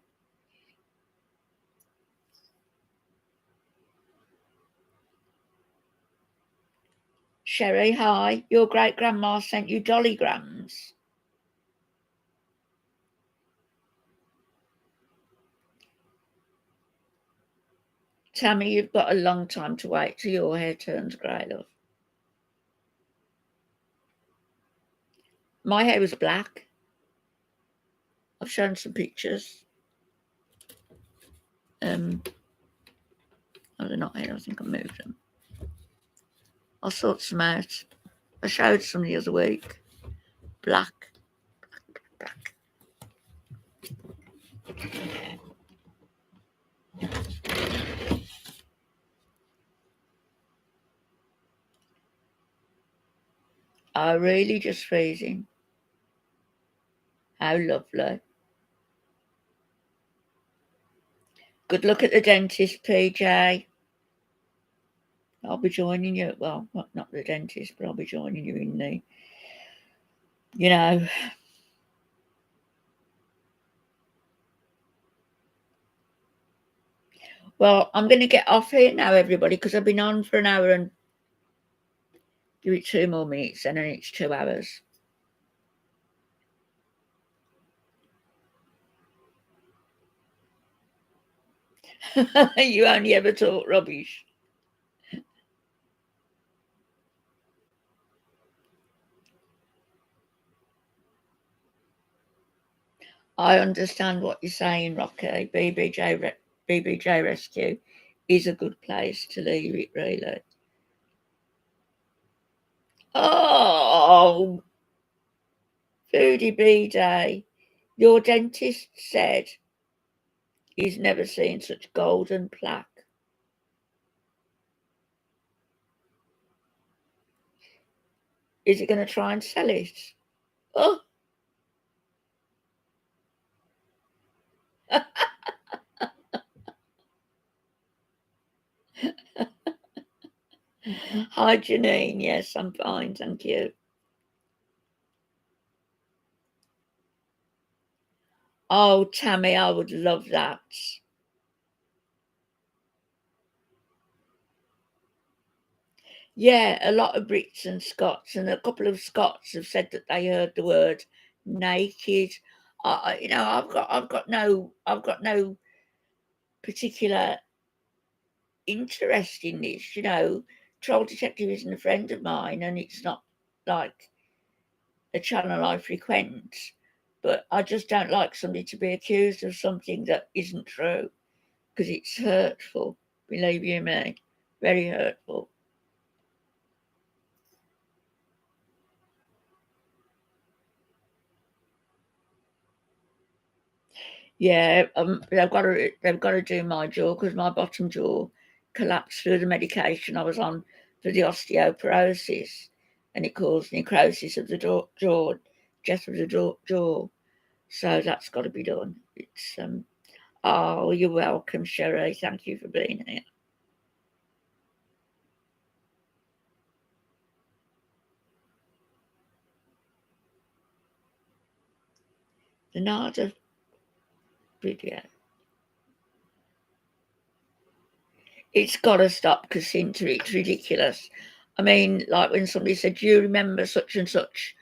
Sherry, hi. Your great grandma sent you dollygrams. Tammy, you've got a long time to wait till your hair turns grey, love. My hair was black. I've shown some pictures. Oh, they're not here. I think I moved them. I'll sort some out. I showed some the other week. Black. Oh, really? Just freezing. How lovely. Good luck at the dentist, PJ. I'll be joining you. Well, not the dentist, but I'll be joining you in the, you know. Well, I'm going to get off here now, everybody, because I've been on for an hour and give it 2 more minutes, and then it's 2 hours. You only ever talk rubbish. I understand what you're saying, Rocky. BBJ Rescue is a good place to leave it, really. Oh, Foodie B Day. Your dentist said he's never seen such golden plaque. Is he going to try and sell it? Oh. Hi, Janine. Yes, I'm fine. Thank you. Oh, Tammy, I would love that. Yeah, a lot of Brits and Scots, and a couple of Scots have said that they heard the word naked. I've got no particular interest in this. Troll Detective isn't a friend of mine, and it's not like a channel I frequent. But I just don't like somebody to be accused of something that isn't true, because it's hurtful. Believe you me, very hurtful. Yeah, they've got to do my jaw because my bottom jaw collapsed through the medication I was on for the osteoporosis, and it caused necrosis of the jaw, death of the jaw. So that's got to be done. It's Oh, you're welcome, Sherry. Thank you for being here. The Nada video. It's got to stop, Casinta. It's ridiculous. I mean, like when somebody said, "Do you remember such and such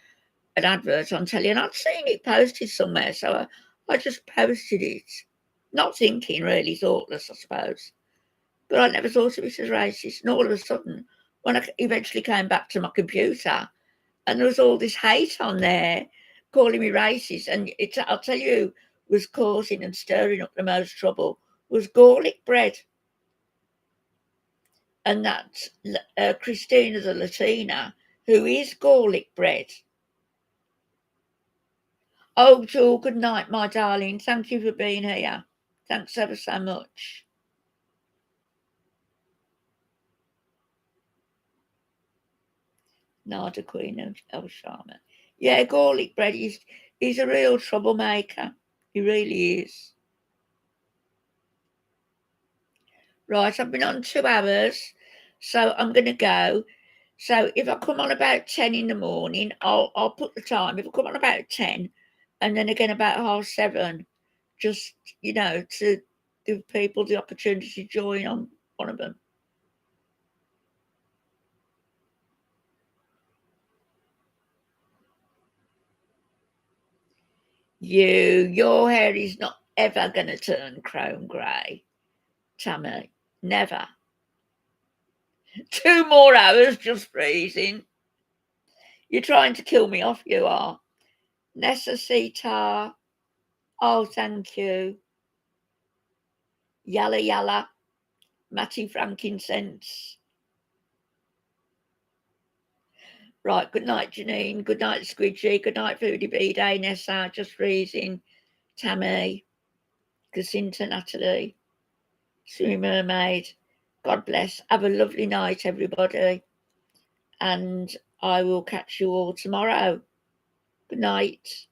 an advert on telly?" And I'd seen it posted somewhere, so I just posted it, not thinking, really thoughtless, I suppose. But I never thought of it as racist. And all of a sudden, when I eventually came back to my computer, and there was all this hate on there calling me racist, and I'll tell you, was causing and stirring up the most trouble was garlic bread. And that's Christina the Latina, who is garlic bread. Oh, Jewel, good night, my darling. Thank you for being here. Thanks ever so much. Nada Queen of El Sharma. Yeah, garlic bread is a real troublemaker. He really is. Right, I've been on 2 hours, so I'm going to go. So if I come on about 10 in the morning, I'll put the time. If I come on about 10, and then again about 7:30, just, to give people the opportunity to join on one of them. Your hair is not ever going to turn chrome grey, Tammy. Never. 2 more hours just freezing. You're trying to kill me off, you are. Necessita. Oh, thank you. Yalla yalla. Matty frankincense. Right, good night, Janine. Good night, Squidgy. Good night, Foodie B Day, Nessa. Just freezing. Tammy. Jacinta, Natalie. Sue Mermaid. God bless. Have a lovely night, everybody. And I will catch you all tomorrow. Good night.